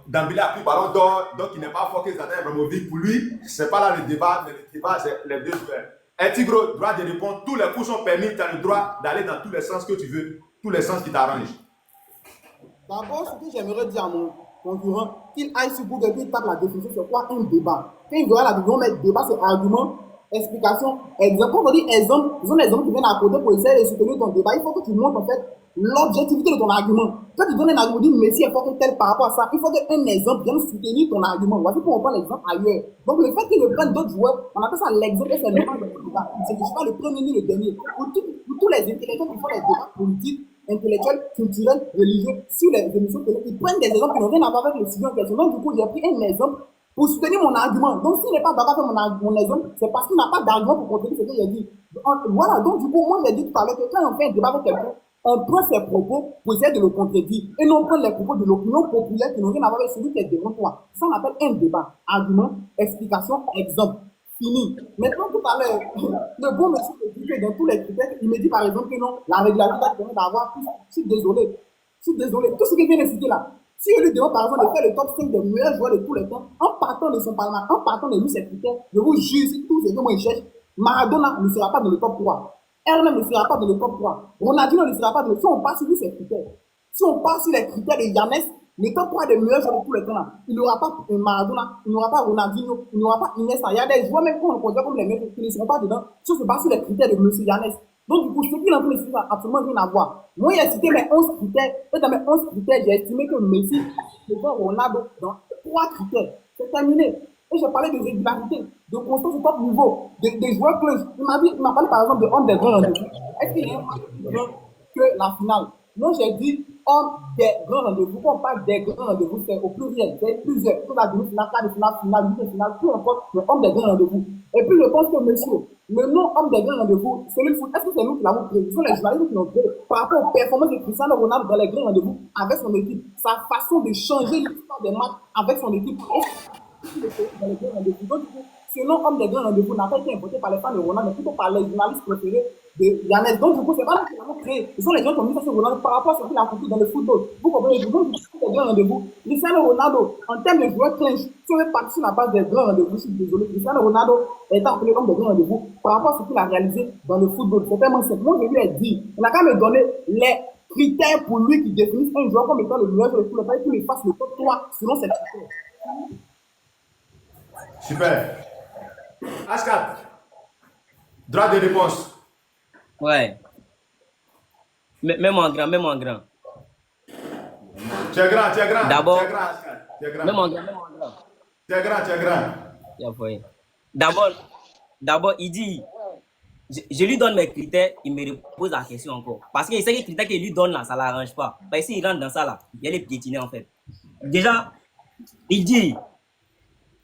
Dembélé a pris ballon d'or, donc il n'est pas fort que Zlatan Ibrahimovic. Pour lui, c'est pas là le débat, c'est les deux joueurs. Et Tigro, droit de répondre, tous les coups sont permis, tu as le droit d'aller dans tous les sens que tu veux, tous les sens qui t'arrangent. D'abord, ce que j'aimerais dire à mon concurrent, qu'il aille sur Google et tape la définition, c'est quoi un débat. Quand il verra la définition, mais débat, c'est argument, explication, exemple. Quand on dit exemple, ils ont des exemples qui viennent à côté pour essayer de soutenir ton débat. Il faut que tu montres en fait l'objectivité de ton argument. Quand tu donnes un argument, tu dis Messi est fort que tel par rapport à ça, il faut qu'un exemple vienne soutenir ton argument. Voici pourquoi on prend l'exemple ailleurs. Donc le fait qu'il ne prenne d'autres joueurs, on appelle ça l'exemple et c'est normal dans le débat. C'est que je suis pas le premier ni le dernier. Pour tous les intellectuels qui font des débats politiques, intellectuels, culturels, religieux, sur les émissions télé, ils prennent des exemples qui n'ont rien à voir avec le sujet en question. Donc, du coup, j'ai pris un exemple pour soutenir mon argument. Donc, s'il n'est pas d'accord avec mon exemple, c'est parce qu'il n'a pas d'argument pour contredire ce que j'ai dit. Voilà, donc, du coup, moi, j'ai dit tout à l'heure que quand on fait un débat avec quelqu'un, on prend ses propos pour essayer de le contredire et non prendre les propos de l'opinion populaire qui n'ont rien à voir avec celui qui est devant toi. Ça, on appelle un débat. Argument, explication, exemple. Fini. Maintenant, tout à l'heure, le bon monsieur me dit que dans tous les critères, il me dit par exemple que non, la régularité permet d'avoir plus. Je suis désolé. Tout ce qu'il vient de citer là. Si je lui demande par exemple de faire le top 5 des meilleurs joueurs de tous les temps, en partant de son parlement, en partant de lui ses critères, je vous jure, si tous ces deux mots ils cherchent, Maradona ne sera pas dans le top 3. Ernest ne sera pas dans le top 3. Ronaldinho ne sera pas dans le top 3. Si on passe sur lui ses critères, si on passe sur les critères de Yannis, le top 3 des meilleurs joueurs de tous les temps là, il n'y aura pas Maradona, il n'y aura pas Ronaldinho, il n'y aura pas Iniesta. Il y a des joueurs même qu'on considère comme les meilleurs qui ne seront pas dedans, si on se base sur les critères de M. Yannis. Donc, du coup, ce qu'il est en train de citer n'a absolument rien à voir. Moi, j'ai cité mes 11 critères, et dans mes 11 critères, j'ai estimé que Messi devant Ronaldo dans 3 critères. C'est terminé. Et j'ai parlé de régularité, de constance au top niveau, des joueurs clés. Il m'a parlé par exemple de homme des grands rendez-vous. Est-ce qu'il y a un match plus grand que la finale? Moi, j'ai dit homme des grands rendez-vous. Quand on parle des grands rendez-vous, c'est au pluriel. C'est plusieurs. Pour la demi-finale, quart de finale, finale, demi-finale, peu importe, mais homme des grands rendez-vous. Et puis je pense que monsieur, le nom homme des grands rendez-vous, c'est le foot. Est-ce que c'est nous qui l'avons créé? Ce sont les journalistes qui l'ont créé par rapport aux performances de Cristiano Ronaldo dans les grands rendez-vous avec son équipe. Sa façon de changer l'histoire des matchs avec son équipe. Dans les grands rendez-vous. Donc, ce nom homme des grands rendez-vous n'a pas été inventé par les fans de Ronaldo, mais plutôt par les journalistes préférés de Yanez. Donc, du coup, c'est pas nous qui l'avons créé. Ce sont les gens qui ont mis ça sur Ronaldo par rapport à ce qu'il a accompli dans le football. Vous comprenez? Donc, des grands rendez-vous. Cristiano Ronaldo, en termes de joueur clinch, si on est parti sur la base des grands rendez-vous, je suis désolé, Cristiano Ronaldo est appelé homme des grands rendez-vous par rapport à ce qu'il a réalisé dans le football. C'est tellement simple. Moi, je lui ai dit, on a quand même donné les critères pour lui qui définissent un joueur comme étant le meilleur joueur de tous les temps et qu'il fasse le top 3 selon ses critères. Super. Askat, droit de réponse. Ouais. Même en grand, même en grand. Tu es grand, tu es grand. D'abord, Tu es grand, Askat. Tu es grand. même en grand, même en grand. Tu es grand, tu es grand. Yeah, boy. D'abord, il dit, je lui donne mes critères, il me repose la question encore. Parce qu'il sait que les critères qu'il lui donne là, ça ne l'arrange pas. Parce que s'il rentre dans ça là, il allait piétiner en fait. Déjà, il dit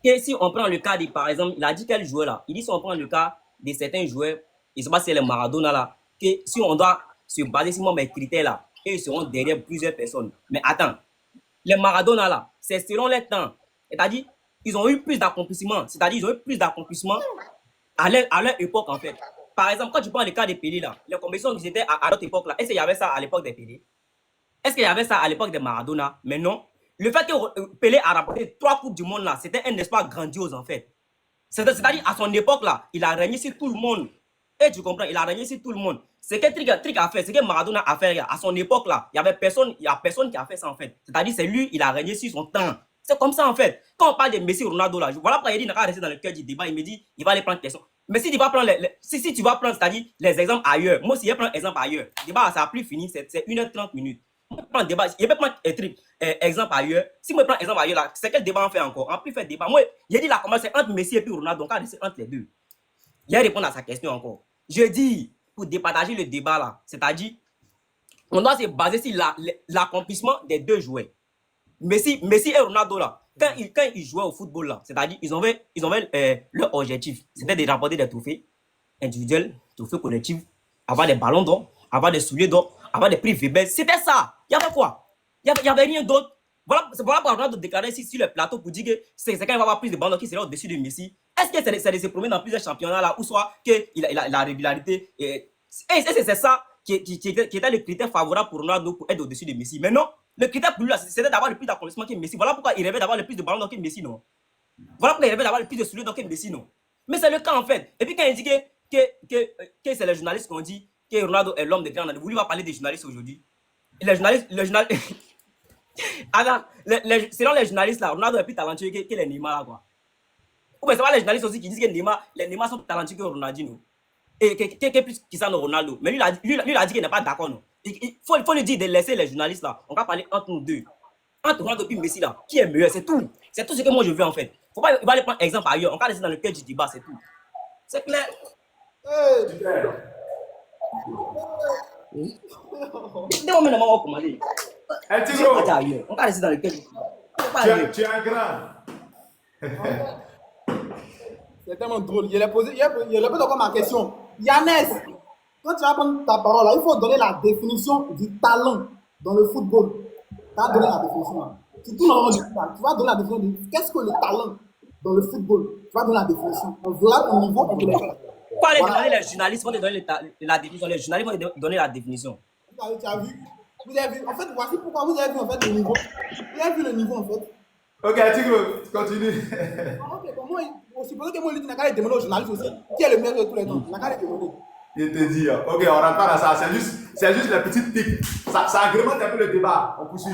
que si on prend le cas de, par exemple, il a dit quel joueur là. Il dit si on prend le cas de certains joueurs, je ne sais pas si c'est les Maradona là, que si on doit se baser sur mes critères là, et ils seront derrière plusieurs personnes. Mais attends, les Maradona là, c'est selon les temps. C'est-à-dire, ils ont eu plus d'accomplissement. C'est-à-dire, ils ont eu plus d'accomplissement à leur époque en fait. Par exemple, quand tu prends le cas des Pelé là, les compétitions qui étaient à notre époque là, est-ce qu'il y avait ça à l'époque des Pelé? Est-ce qu'il y avait ça à l'époque des Maradona? Mais non. Le fait que Pelé a rapporté 3 coupes du monde là, c'était un espoir grandiose en fait. C'est-à-dire, à son époque là, il a régné sur tout le monde. Et tu comprends, il a régné sur tout le monde. C'est quel truc a fait, c'est que Maradona a fait à son époque là, il y a personne qui a fait ça en fait. C'est-à-dire, c'est lui, il a régné sur son temps. C'est comme ça en fait. Quand on parle de Messi, Ronaldo là, voilà pourquoi il dit, il n'a pas resté dans le cœur du débat, il me dit, il va aller prendre question. Mais si tu vas prendre si tu vas prendre, c'est-à-dire les exemples ailleurs, moi si je prends exemple ailleurs, le débat ça a plus fini, c'est 1h30 minutes. Je prends débat, je vais prendre exemple ailleurs. Si moi je prends exemple ailleurs là, c'est quel débat on fait encore? On peut faire débat. Moi, j'ai dit là comment c'est entre Messi et puis Ronaldo, donc c'est entre les deux. Je vais répondre à sa question encore. Je dis, pour départager le débat là, c'est-à-dire, on doit se baser sur l'accomplissement des deux joueurs. Messi et Ronaldo là, quand ils jouaient au football là, c'est-à-dire, ils avaient leur objectif, c'était de remporter des trophées individuels, trophées collectifs, avoir des ballons d'or, avoir des souliers d'or, avoir des prix Weber. C'était ça. Il y avait quoi? Il y avait rien d'autre. Voilà pourquoi Ronaldo déclarait ici sur le plateau pour dire que c'est quand il va avoir plus de ballons qui sera au-dessus de Messi. Est-ce que c'est de se promener dans plusieurs championnats là, ou soit qu'il a la régularité? Et c'est ça qui était le critère favorable pour Ronaldo pour être au-dessus de Messi. Mais non, le critère pour lui, c'était d'avoir le plus d'accomplissement que Messi. Voilà pourquoi il rêvait d'avoir le plus de ballons que Messi, non? Voilà pourquoi il rêvait d'avoir le plus de souliers que Messi, non? Mais c'est le cas en fait. Et puis quand il dit que c'est les journalistes qui ont dit que Ronaldo est l'homme des grands rendez-vous, lui va parler des journalistes aujourd'hui. Les journalistes. Alors, selon les journalistes là, Ronaldo est plus talentueux que les Neymar là, quoi. Ou bien c'est pas les journalistes aussi qui disent que les Neymar sont plus talentueux que Ronaldinho. Et que plus Cristiano Ronaldo. Mais lui il a dit qu'il n'est pas d'accord, non. Il faut lui dire de laisser les journalistes là. On va parler entre nous deux. Entre Ronaldo et Messi là, qui est meilleur, c'est tout. C'est tout ce que moi je veux en fait. Faut pas, il va aller prendre exemple ailleurs. On va laisser dans le cœur du débat, c'est tout. C'est clair. On va commander. On va laisser dans le cœur du débat. Tu es un grand. C'est tellement drôle. Il a posé encore ma question. Yanez, quand tu vas prendre ta parole, là, il faut donner la définition du talent dans le football. Tu vas donner la définition. Là. Tu vas donner la définition de qu'est-ce que le talent dans le football. Tu vas donner la définition. On verra ton niveau intellectuel. Pourquoi aller demander les journalistes vont te donner la définition? Les journalistes vont te donner la définition. Tu as vu? Vous avez vu? En fait, voici pourquoi vous avez vu en fait le niveau. Vous avez vu le niveau en fait. Ok, Tigre, continue. Ok, pour moi, supposons que moi, il n'a qu'à demander aux journalistes aussi qui est le meilleur de tous les temps. Il n'a qu'à demander. Il te dit, ok, on rentre pas dans ça. C'est juste les petites tics. Ça agrémente un peu le débat. On poursuit.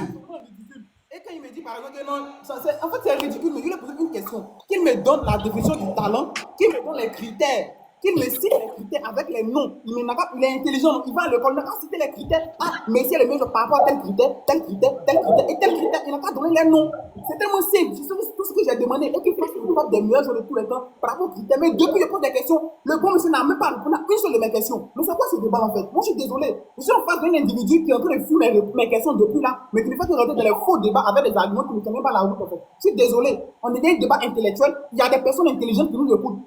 Et quand il me dit par exemple que non, en fait c'est ridicule, mais je lui ai posé une question. Qu'il me donne la définition du talent, qu'il me donne les critères qu'il me cite les critères avec les noms. Il est intelligent, il va à l'école, il n'a qu'à citer les critères. Ah, Messi est le meilleur par rapport à tel critère, tel critère, tel critère et tel critère. Il n'a qu'à donner les noms. C'est tellement simple. C'est tout ce que j'ai demandé. Et qu'il fasse le top des meilleurs joueurs de tous les temps par rapport aux critères. Mais depuis que je pose des questions, le bon monsieur n'a même pas répondu à une seule de mes questions. Mais c'est quoi ce débat en fait? Moi, je suis désolé. Je suis en face d'un individu qui est en train de fumer mes questions depuis là, mais qui ne fait que rentrer dans les faux débats avec des arguments qui ne tiennent même pas la route en fait. Je suis désolé. On est dans un débat intellectuel. Il y a des personnes intelligentes qui nous écoutent.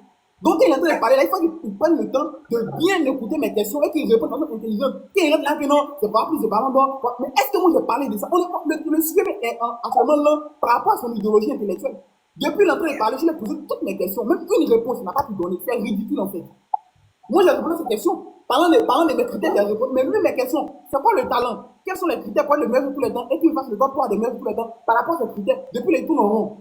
Donc, il est en train de parler là, il faut qu'il prenne le temps de bien écouter mes questions et qu'il réponde de façon intelligente. Qu'il rentre là que non, c'est pas plus de ballon d'or. Mais est-ce que moi j'ai parlé de ça? Le sujet est actuellement là par rapport à son idéologie intellectuelle. Depuis l'entrée de parler, je lui ai posé toutes mes questions. Même une réponse, il n'a pas pu donner. C'est ridicule en fait. Moi, j'ai répondu à ces questions. Parlant de mes critères, j'ai répondu. Mais lui, mes questions, c'est quoi le talent? Quels sont les critères pour être le meilleur de tous les temps? Et qu'il fasse le top 3 des meilleurs de tous les temps par rapport à ces critères depuis les tours en rond.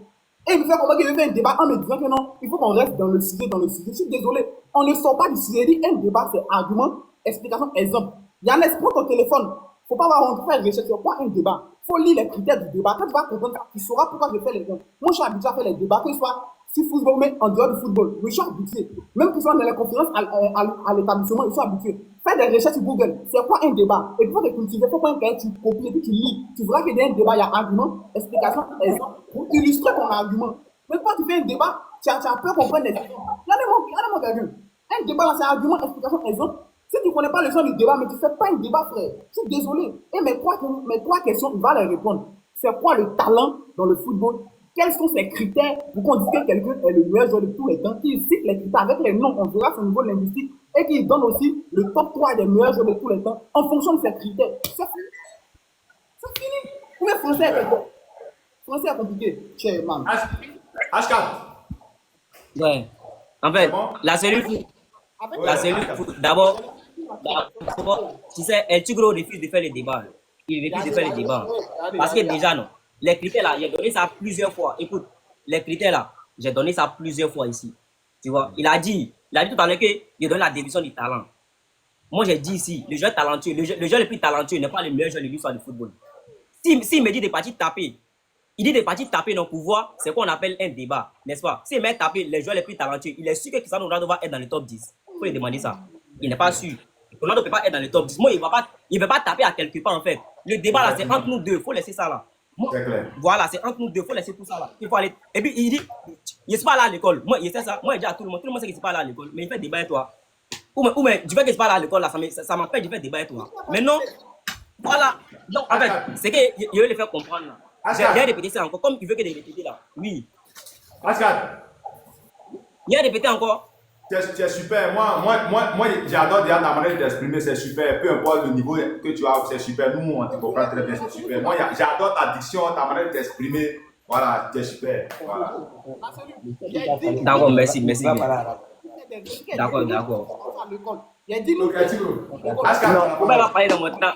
Et il me fait comment qu'il fait un débat en me disant que non, il faut qu'on reste dans le sujet, dans le sujet. Je suis désolé, on ne sort pas du sujet. Il dit un débat, c'est argument, explication, exemple. Yannis, prends ton téléphone. Faut pas avoir honte de faire recherche sur quoi un débat. Faut lire les critères du débat. Quand tu vas comprendre ça, tu sauras pourquoi je fais les points. Moi, je suis habitué à faire les débats, que ce soit sur football, mais en dehors du football. Mais je suis habitué. Même que ce soit dans les conférences à l'établissement, je suis habitué. Fais des recherches sur Google. C'est quoi un débat? Et pour te cultiver, il faut pas un cahier, tu copies et puis tu lis. Tu verras que dans un débat, il y a argument, explication, exemple, pour illustrer ton argument. Mais quand tu fais un débat, tu as peur qu'on prenne des exemples. Regardez-moi quelqu'un. Un débat, là, c'est argument, explication, exemple. Si tu ne connais pas le sens du débat, mais tu ne fais pas un débat, frère. Je suis désolé. Et mes trois questions, il va les répondre. C'est quoi le talent dans le football? Quels sont ses critères pour qu'on dise que quelqu'un est le meilleur joueur de tous les temps? Qu'il cite les critères avec les noms, on verra son niveau linguistique, et qu'il donne aussi le top 3 des meilleurs joueurs de tous les temps en fonction de ses critères. C'est fini. C'est fini. Ou le français est compliqué. Français est compliqué, cher man. H4. Ouais. En fait, Bon. la cellule foot, Avec la cellule foot, d'abord, tu sais, El Tigre refuse de faire les débats. Il refuse de faire les débats. Parce que déjà, non. Les critères là, j'ai donné ça plusieurs fois. Écoute, les critères là, j'ai donné ça plusieurs fois ici. Tu vois, il a dit tout à l'heure qu'il donne la définition du talent. Moi, j'ai dit ici, le joueur talentueux, le joueur le plus talentueux n'est pas le meilleur joueur de l'histoire du football. S'il me dit de partir taper, il dit de partir taper dans le pouvoir, c'est quoi on appelle un débat, n'est-ce pas? S'il met taper les joueurs les plus talentueux, il est sûr que Cristiano Ronaldo va être dans le top 10. Il faut lui demander ça. Il n'est pas sûr. Ronaldo ne peut pas être dans le top 10. Moi, il ne va pas taper à quelque part en fait. Le débat là, c'est entre nous deux. Il faut laisser ça là. Moi, C'est clair. voilà, c'est entre nous deux. Il faut laisser tout ça là. Il faut aller. Et puis il dit, il ne se pas là à l'école. Moi, il sait ça. Moi, il dit à tout le monde sait qu'il ne se pas là à l'école. Mais il fait débat avec toi. Ou mais du fait qu'il ne se pas là à l'école, là, ça m'empêche de faire débat avec toi. Mais non, voilà. Donc, en fait, c'est qu'il veut le faire comprendre là. J'ai répété ça encore, comme il veut que de répéter là. Oui. H4. Il a répété encore. Tu es super. Moi j'adore déjà ta manière d'exprimer, c'est super. Peu importe le niveau que tu as, c'est super. Nous, on te comprend très bien, c'est super. Moi, j'adore ta diction, ta manière d'exprimer. Voilà, tu es super. Voilà. D'accord, merci. D'accord. Il a dit Donc, nous. Thibaut, Non, H4, on va parler de mon temps.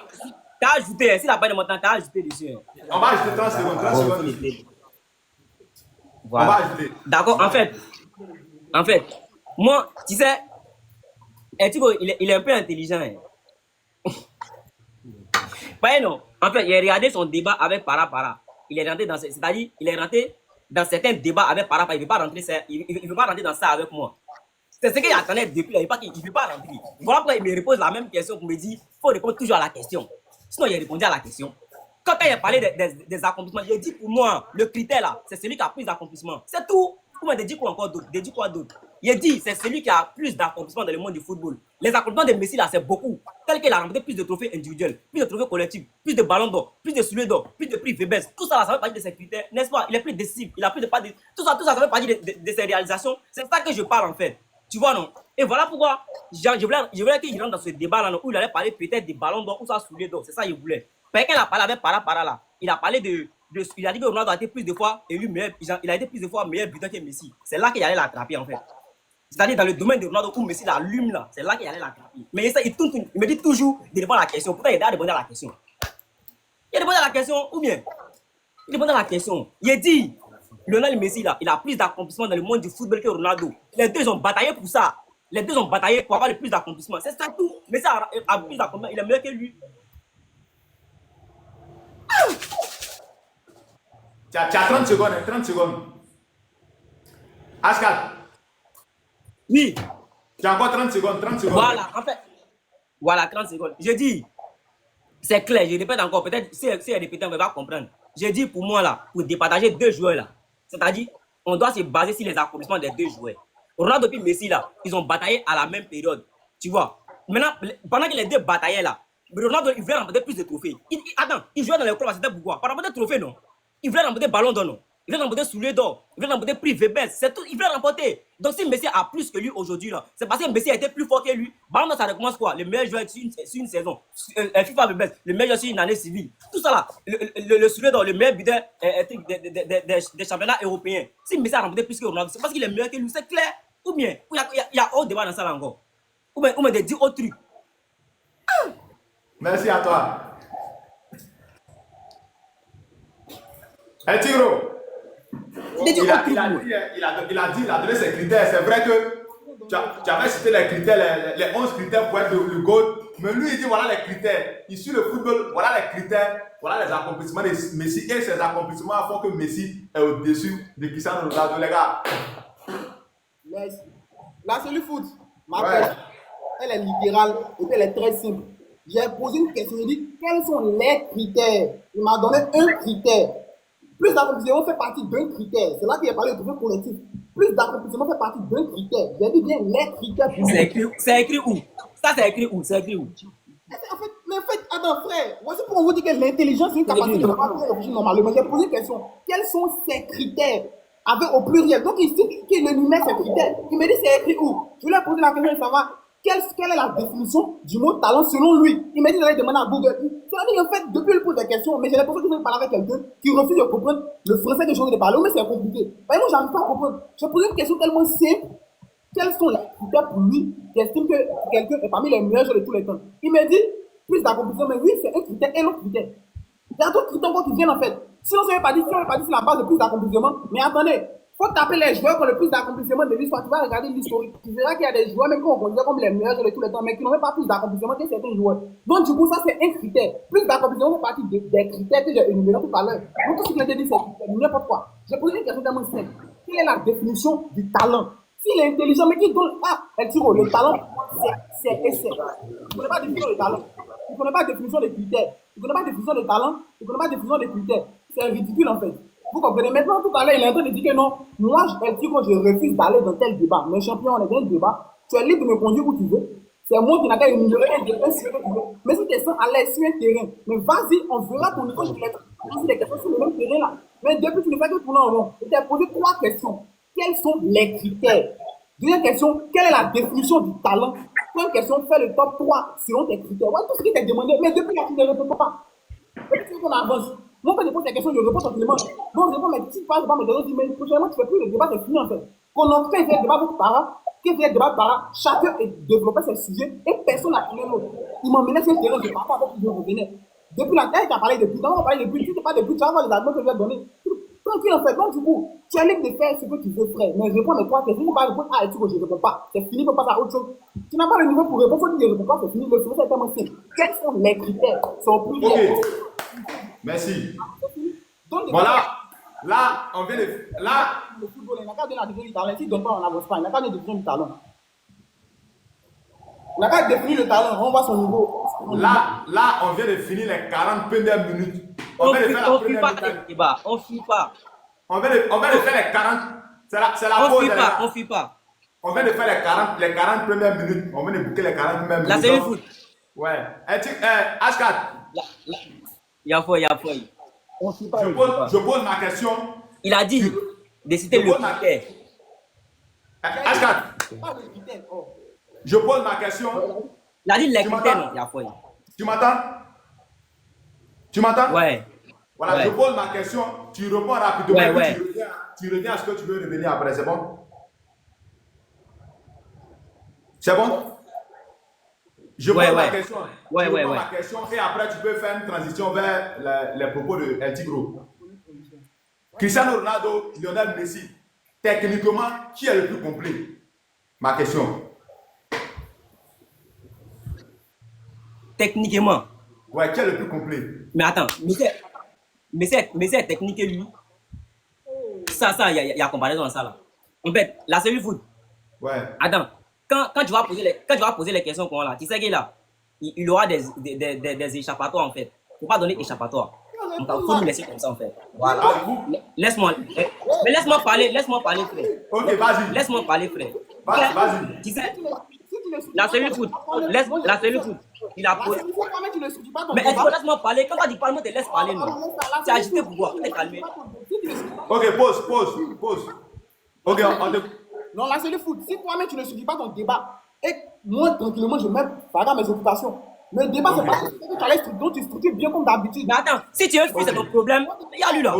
T'as ajouté, s'il a parlé de mon temps, t'as ajouté dessus. on va ajouter 30 secondes. 30 secondes. On va Voilà. ajouter. D'accord, en fait, moi, tu sais, Thibaut, il est un peu intelligent. Hein. Pas non. En fait, il a regardé son débat avec Para. Il est rentré dans, c'est-à-dire, il est rentré dans certains débats avec Para. Il ne veut pas rentrer, il veut pas rentrer dans ça avec moi. C'est ce qu'il attendait depuis là. Il ne veut pas rentrer. Voilà pourquoi il me repose la même question pour me dire, il faut répondre toujours à la question. Sinon, il a répondu à la question. Quand il a parlé des accomplissements, il a dit pour moi, le critère là, c'est celui qui a plus d'accomplissements. C'est tout. Comment il a dit quoi encore d'autre? Il a dit quoi d'autre? Il a dit c'est celui qui a plus d'accomplissements dans le monde du football. Les accomplissements de Messi là, c'est beaucoup. Tel qu'il a remporté plus de trophées individuels, plus de trophées collectifs, plus de ballons d'or, plus de souliers d'or, plus de prix Weber. Tout ça là, ça fait partie de ses critères, n'est-ce pas? Il est plus décisif, il a plus de pas de... Tout ça, ça fait partie de ses réalisations. C'est ça que je parle en fait. Tu vois, non? Et voilà pourquoi je voulais qu'il rentre dans ce débat là, où il allait parler peut-être des ballons d'or ou ça souliers d'or. C'est ça qu'il voulait. Parce qu'il a parlé avec Para là. Il a parlé il a dit que Ronaldo a été plus de fois élu meilleur, il a été plus de fois meilleur buteur que Messi. C'est là qu'il allait l'attraper en fait. C'est-à-dire dans le domaine de Ronaldo où Messi l'allume là, c'est là qu'il allait l'attraper. Mais ça, il me dit toujours de répondre à la question. Pourtant, il a répondu à la question. Il a répondu à la question, ou bien il répond à la question. Il a dit, Lionel Messi là, il a plus d'accomplissements dans le monde du football que Ronaldo. Les deux ont bataillé pour ça. Les deux ont bataillé pour avoir le plus d'accomplissements. C'est ça tout. Messi a plus d'accomplissements, il est meilleur que lui. Tu as 30 secondes, 30 secondes. H4. Oui. Tu as encore 30 secondes, 30 secondes. Voilà, en fait, voilà, 30 secondes. Je dis, c'est clair, je répète encore, peut-être si elle répète, on va comprendre. Je dis pour moi là, pour départager deux joueurs là, c'est-à-dire, on doit se baser sur les accomplissements des deux joueurs. Ronaldo et Messi là, ils ont bataillé à la même période, tu vois. Maintenant, pendant que les deux bataillaient là, Ronaldo, il voulait remporter plus de trophées. Attends, il jouait dans les clubs, c'était pourquoi? Par remporter trophées, non? Il voulait remporter ballon d'or, non? Il voulait remporter soulier d'or, il voulait remporter prix Weber, c'est tout, il voulait remporter. Donc si Messi a plus que lui aujourd'hui là, c'est parce que Messi a été plus fort que lui. Ballon d'or, ça recommence quoi? Le meilleur joueur sur une saison, FIFA Weber, le meilleur joueur sur une année civile. Tout ça là, le soulier d'or, le meilleur buteur des championnats européens. Si Messi a remporté plus que Ronaldo, c'est parce qu'il est meilleur que lui, c'est clair. Ou bien, il y a autre débat dans ça là encore. Ou bien des dix autres trucs. Merci à toi. Tigro, il a donné ses critères. C'est vrai que tu avais cité les critères, les 11 critères pour être le GOAT. Mais lui, il dit voilà les critères. Il suit le football, voilà les critères, voilà les accomplissements de Messi. Et ces accomplissements font que Messi est au-dessus de Cristiano Ronaldo, les gars. Merci. Là, c'est le foot. Ma Ouais. question, elle est littérale et puis elle est très simple. J'ai posé une question, j'ai dit quels sont les critères. Il m'a donné un critère. Plus d'accomplissement fait partie d'un critère. C'est là qu'il a parlé de trophée collectif. Plus d'accomplissement fait partie d'un critère. J'ai dit bien les critères. C'est écrit où? Ça, c'est écrit où? C'est écrit où? En fait, attends, frère, voici pour vous dire que l'intelligence, c'est une capacité de ne pas réfléchir normalement. J'ai posé une question. Quels sont ces critères? Avec au pluriel. Donc, ici, qu'il énumère ces critères. Il me dit c'est écrit où? Je lui ai posé la question de savoir quelle est la définition du mot talent selon lui. Il m'a dit d'aller demander à Google. C'est-à-dire, en fait, depuis il pose des questions, mais j'ai l'impression que je parler avec quelqu'un qui refuse de comprendre le français que je viens de parler. Mais c'est compliqué. Moi, j'arrive pas à comprendre. Je pose une question tellement simple. Quels sont les critères pour lui qui estime que quelqu'un est parmi les meilleurs joueurs de tous les temps? Il m'a dit plus d'accomplissement, mais oui, c'est un critère et l'autre critère. Il y a d'autres critères encore qui viennent en fait. Sinon, ça ne veut pas dire, c'est la base de plus d'accomplissement. Mais attendez, il faut taper les joueurs qui ont le plus d'accomplissement de l'histoire. Tu vas regarder l'historique. Tu verras qu'il y a des joueurs, même qu'on considère comme les meilleurs joueurs de tous les temps, mais qui n'ont même pas plus d'accomplissement que certains joueurs. Donc, du coup, ça, c'est un critère. Plus d'accomplissement fait partie des critères que j'ai énumérés tout à l'heure. Donc, tout ce que j'ai dit, c'est n'importe quoi. J'ai posé une question tellement simple. Quelle est la définition du talent? S'il est intelligent, mais qui donne. Elle dit, le talent, c'est essai. Il ne connaît pas la définition du talent. Il ne connaît pas la définition des critères. Il ne connaît pas la définition des talents. Il ne connaît pas la définition des critères. C'est ridicule en fait. Vous comprenez? Maintenant, tout à l'heure, il est en train de dire que non, moi, elle dit que je refuse d'aller dans tel débat. Mais champion, on est dans le débat. Tu es libre de me conduire où tu veux. C'est moi qui n'ai qu'à énumérer un débat sur le terrain. Mais si tu es sans à l'aise sur un terrain, mais vas-y, on verra ton niveau de lettre. Vas-y, les questions sur le même terrain là. Mais depuis, tu ne fais que tourner en rond. Je t'ai posé 3 questions. Quels sont les critères? Deuxième question, quelle est la définition du talent? Troisième question, fais le top 3 selon tes critères. Ouais, tout ce qui t'est demandé, mais depuis là, tu ne réponds pas. Et puis, tu veux qu'on avance. Moi, quand je pose des questions, je réponds tranquillement. Donc, je réponds, mais si tu passes pas mes données, mais prochainement, tu ne fais plus le débat, c'est fini en fait. Qu'on en fait un débat avec parents, qu'il fait un débat par chacun est développé ses sujets et personne n'a fini l'autre. Il m'emmenait sur le terrain, je ne parle pas avec qui je revenais. Depuis la taille, tu as parlé de but. On va parler de but. Si tu parles de but, tu vas voir les arguments que je vais donner. Tranquille en fait. Donc, du coup, tu es libre de faire ce que tu veux, frère. Mais je réponds mes 3 questions. Tu ne peux pas répondre, tu vois, je ne réponds pas. C'est fini, il faut passer à autre chose. Tu n'as pas le niveau pour répondre. Il faut dire, je ne réponds pas, c'est fini. Le sujet est tellement simple. Quels sont les critères? Sont plus Merci. Donc, Voilà. Là, on vient de. Là. le football, il n'a qu'à donner la définition du talent. S'il ne donne pas, on n'avance pas. Il n'a qu'à donner la définition du talent. Il n'a qu'à définir le talent. On voit son niveau. Là, on vient de finir les 40 premières minutes. On vient de faire la ne fuit première pas minute. les débats. On ne fuit pas. On vient de faire les 40. C'est la On ne pause. fuit les pas. gars. On ne fuit pas. On vient de faire les 40 premières minutes. On vient de boucler les 40 premières minutes. La série foot. Ouais. H4. Il y a foi. On ne fuit pas. Je pose ma question. Il a dit de citer le critère. H4. Pas le critère. Oh. Je pose ma question. Il a dit les Tu critères. m'entends? Il y a foi. Tu m'entends? Tu m'entends? Ouais. Voilà, Ouais. je pose ma question. Tu réponds rapidement. Ouais, et puis ouais. Tu reviens à ce que tu veux revenir après. C'est bon? C'est bon? Je pose ma question. Ouais, Je ouais, pose ouais. ma question et après tu peux faire une transition vers les propos de El Tigro. Cristiano Ronaldo, Lionel Messi, techniquement, qui est le plus complet? Ma question. Techniquement. Ouais, qui est le plus complet? Mais attends, mais c'est technique que lui. Ça, il y a comparaison dans ça là. En fait, la série foot. Ouais. Attends, quand tu vas poser les questions qu'on là, tu sais qu'il là, il aura des échappatoires en fait. Faut pas donner échappatoire. Donc, faut nous laisser comme ça en fait. Voilà. Laisse-moi, mais laisse-moi parler, frère. Ok, vas-y. Laisse-moi parler, frère. Vas-y. Tu sais, la cellule foot, la cellule foot, il a posé. Mais est-ce que laisse-moi parler? Quand tu dis parle, moi te laisse parler, non? Tu es agité pour quoi? Tu es calmé. Ok, pause. Ok, on te... Non, là, c'est le foot. Si toi-même, tu ne suffis pas ton débat, et moi, tranquillement, je mets à mes occupations. Le débat, c'est pas que tu allais dont tu structures bien comme d'habitude. Mais attends, si tu es fils, c'est ton problème. Il y a lui là.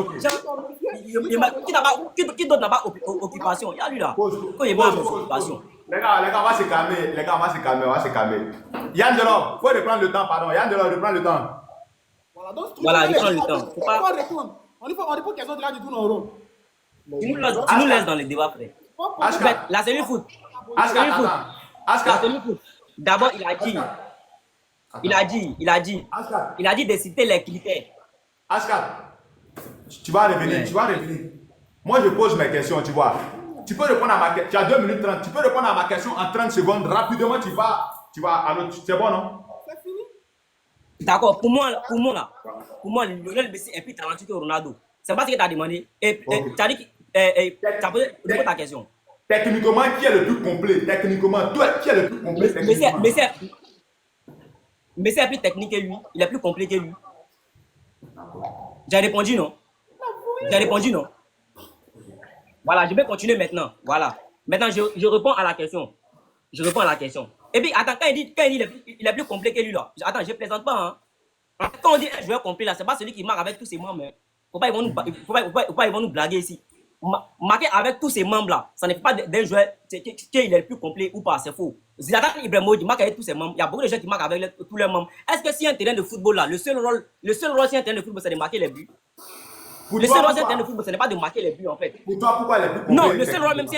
Qui d'autre n'a pas occupation? Il y a lui là. Pause. Quand il est pas en occupation. Les gars, on va se calmer. Yann Delors, faut reprendre le temps, pardon. Yann Delors, reprends le temps. Voilà, reprends le temps. Faut pas... On répond aux questions de là du tout en rond. Tu nous laisses dans les débats, frère. Ashka, La cellule foot. Ashka. D'abord, il a dit de citer les critères. Ashka, tu vas revenir. Moi, je pose mes questions, tu vois. Tu peux répondre à ma question. Tu as 2 minutes 30. Tu peux répondre à ma question en 30 secondes. Rapidement, tu vas à l'autre. C'est bon, non? C'est fini. D'accord, pour moi, Lionel Messi est plus talentueux que Ronaldo. C'est pas ce que tu as demandé. Et tu as dit que tu as posé ta question. Techniquement, qui est le plus complet? Techniquement, toi, qui est le plus complet? Messi est plus technique que lui. Il est plus complet que lui. J'ai répondu non. Voilà, je vais continuer maintenant. Voilà. Maintenant, je réponds à la question. Et puis, attends, quand il dit il est plus complet que lui, là. Attends, je ne plaisante pas. Hein. Quand on dit un joueur complet, là, ce n'est pas celui qui marque avec tous ses membres. Hein. Faut pas, ils vont nous blaguer ici. Marquer avec tous ses membres, là, ça ne fait pas d'un joueur qu'il est le plus complet ou pas. C'est faux. Zlatan Ibrahimovic marque avec tous ses membres. Il y a beaucoup de gens qui marquent avec tous les membres. Est-ce que si un terrain de football, là, le seul rôle si un terrain de football, c'est de marquer les buts? Le seul rôle si un terrain de football, ce n'est pas de marquer les buts, en fait. Pour toi, pourquoi il est plus complet? Non, le seul rôle, même si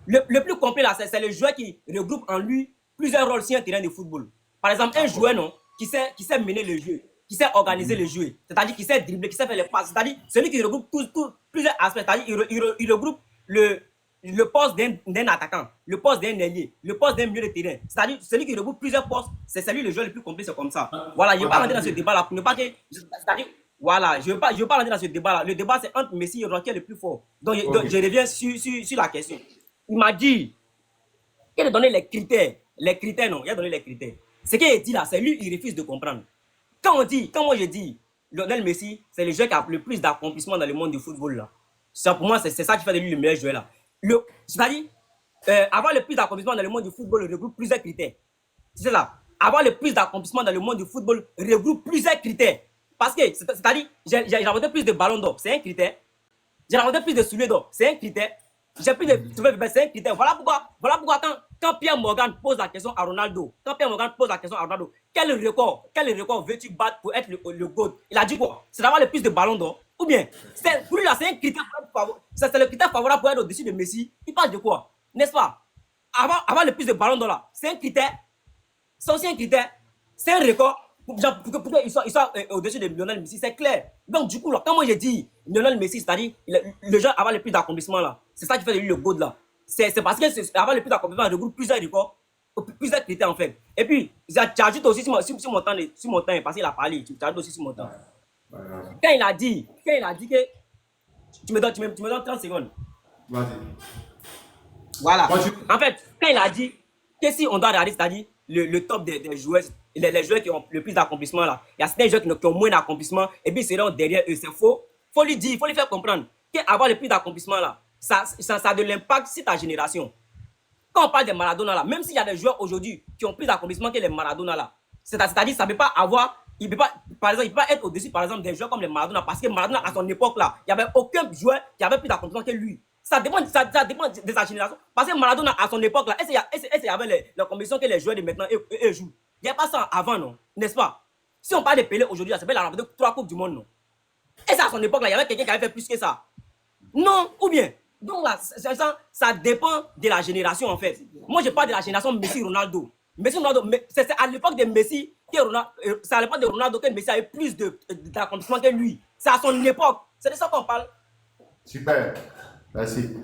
le plus complet, là, c'est le joueur qui regroupe en lui plusieurs rôles sur un terrain de football. Par exemple, un joueur, non, qui sait mener le jeu, qui sait organiser le jeu, c'est-à-dire qui sait dribbler, qui sait faire les passes, c'est-à-dire celui qui regroupe plusieurs aspects, c'est-à-dire il regroupe le poste d'un attaquant, le poste d'un ailier, le poste d'un milieu de terrain, c'est-à-dire celui qui regroupe plusieurs postes, c'est celui le joueur le plus complet, c'est comme ça. Voilà, je ne vais pas rentrer dans ce débat-là pour ne pas que... C'est-à-dire, voilà, je ne veux pas rentrer dans ce débat-là. Le débat, c'est entre Messi et Ronaldo qui est le plus fort. Donc, je reviens sur la question. Il m'a dit qu'il a donné les critères. Les critères, non, il a donné les critères. Ce qu'il dit là, c'est lui, il refuse de comprendre. Quand moi je dis, Lionel Messi, c'est le joueur qui a le plus d'accomplissement dans le monde du football là. Ça, pour moi, c'est ça qui fait de lui le meilleur joueur là. C'est-à-dire, avoir le plus d'accomplissement dans le monde du football regroupe plusieurs critères. C'est ça. Avoir le plus d'accomplissement dans le monde du football regroupe plusieurs critères. Parce que, c'est-à-dire, j'ai remporté plus de ballons d'or, c'est un critère. J'ai remporté plus de souliers d'or, c'est un critère. J'ai plus de c'est un critère. Voilà pourquoi quand Pierre Morgan pose la question à Ronaldo, quel record veux-tu battre pour être le GOAT? Il a dit quoi? C'est d'avoir le plus de ballons d'or. Ou bien, pour lui là, c'est un critère favorable. C'est le critère favorable pour être au-dessus de Messi. Il parle de quoi? N'est-ce pas? Avoir le plus de ballons d'or là, c'est un critère. C'est aussi un critère. C'est un record. Pour qu'il soit au-dessus de Lionel Messi, c'est clair. Donc, du coup, là, quand moi j'ai dit Lionel Messi, c'est-à-dire le joueur avoir le plus d'accomplissement là, c'est ça qui fait de lui le GOAT là. C'est parce que avoir le plus d'accomplissement regroupe plusieurs records, plusieurs critères en fait. Et puis, tu ajoutes aussi sur mon temps, parce qu'il a parlé, tu ajoutes aussi sur mon temps. Quand il a dit que. Tu me donnes 30 secondes. Vas-y. Voilà. En fait, quand il a dit que si on doit regarder, c'est-à-dire le top des joueurs, les joueurs qui ont le plus d'accomplissement là, il y a certains joueurs qui ont moins d'accomplissement et puis ils seront derrière eux. C'est faux. Il faut lui dire, il faut lui faire comprendre qu'avoir le plus d'accomplissement là, ça a de l'impact sur ta génération. Quand on parle de Maradona là, même s'il y a des joueurs aujourd'hui qui ont plus d'accomplissement que les Maradona là, c'est-à-dire ça ne peut pas avoir, par exemple, il peut pas être au-dessus par exemple des joueurs comme les Maradona, parce que Maradona à son époque là, il n'y avait aucun joueur qui avait plus d'accomplissement que lui. Ça dépend de sa génération. Parce que Maradona, à son époque, là, est-ce qu'il y avait les compétitions que les joueurs de maintenant jouent? Il n'y a pas ça avant, non? N'est-ce pas? Si on parle de Pelé aujourd'hui, ça s'appelle la remporté 3 coupes du monde, non? Et ça, à son époque, là, il y avait quelqu'un qui avait fait plus que ça. Non, ou bien? Donc là, ça dépend de la génération, en fait. Moi, je parle de la génération Messi-Ronaldo. Messi-Ronaldo, c'est à l'époque de Messi, c'est à l'époque de Ronaldo que Messi avait plus d'accomplissement que lui. C'est à son époque. C'est de ça qu'on parle. Super. Merci.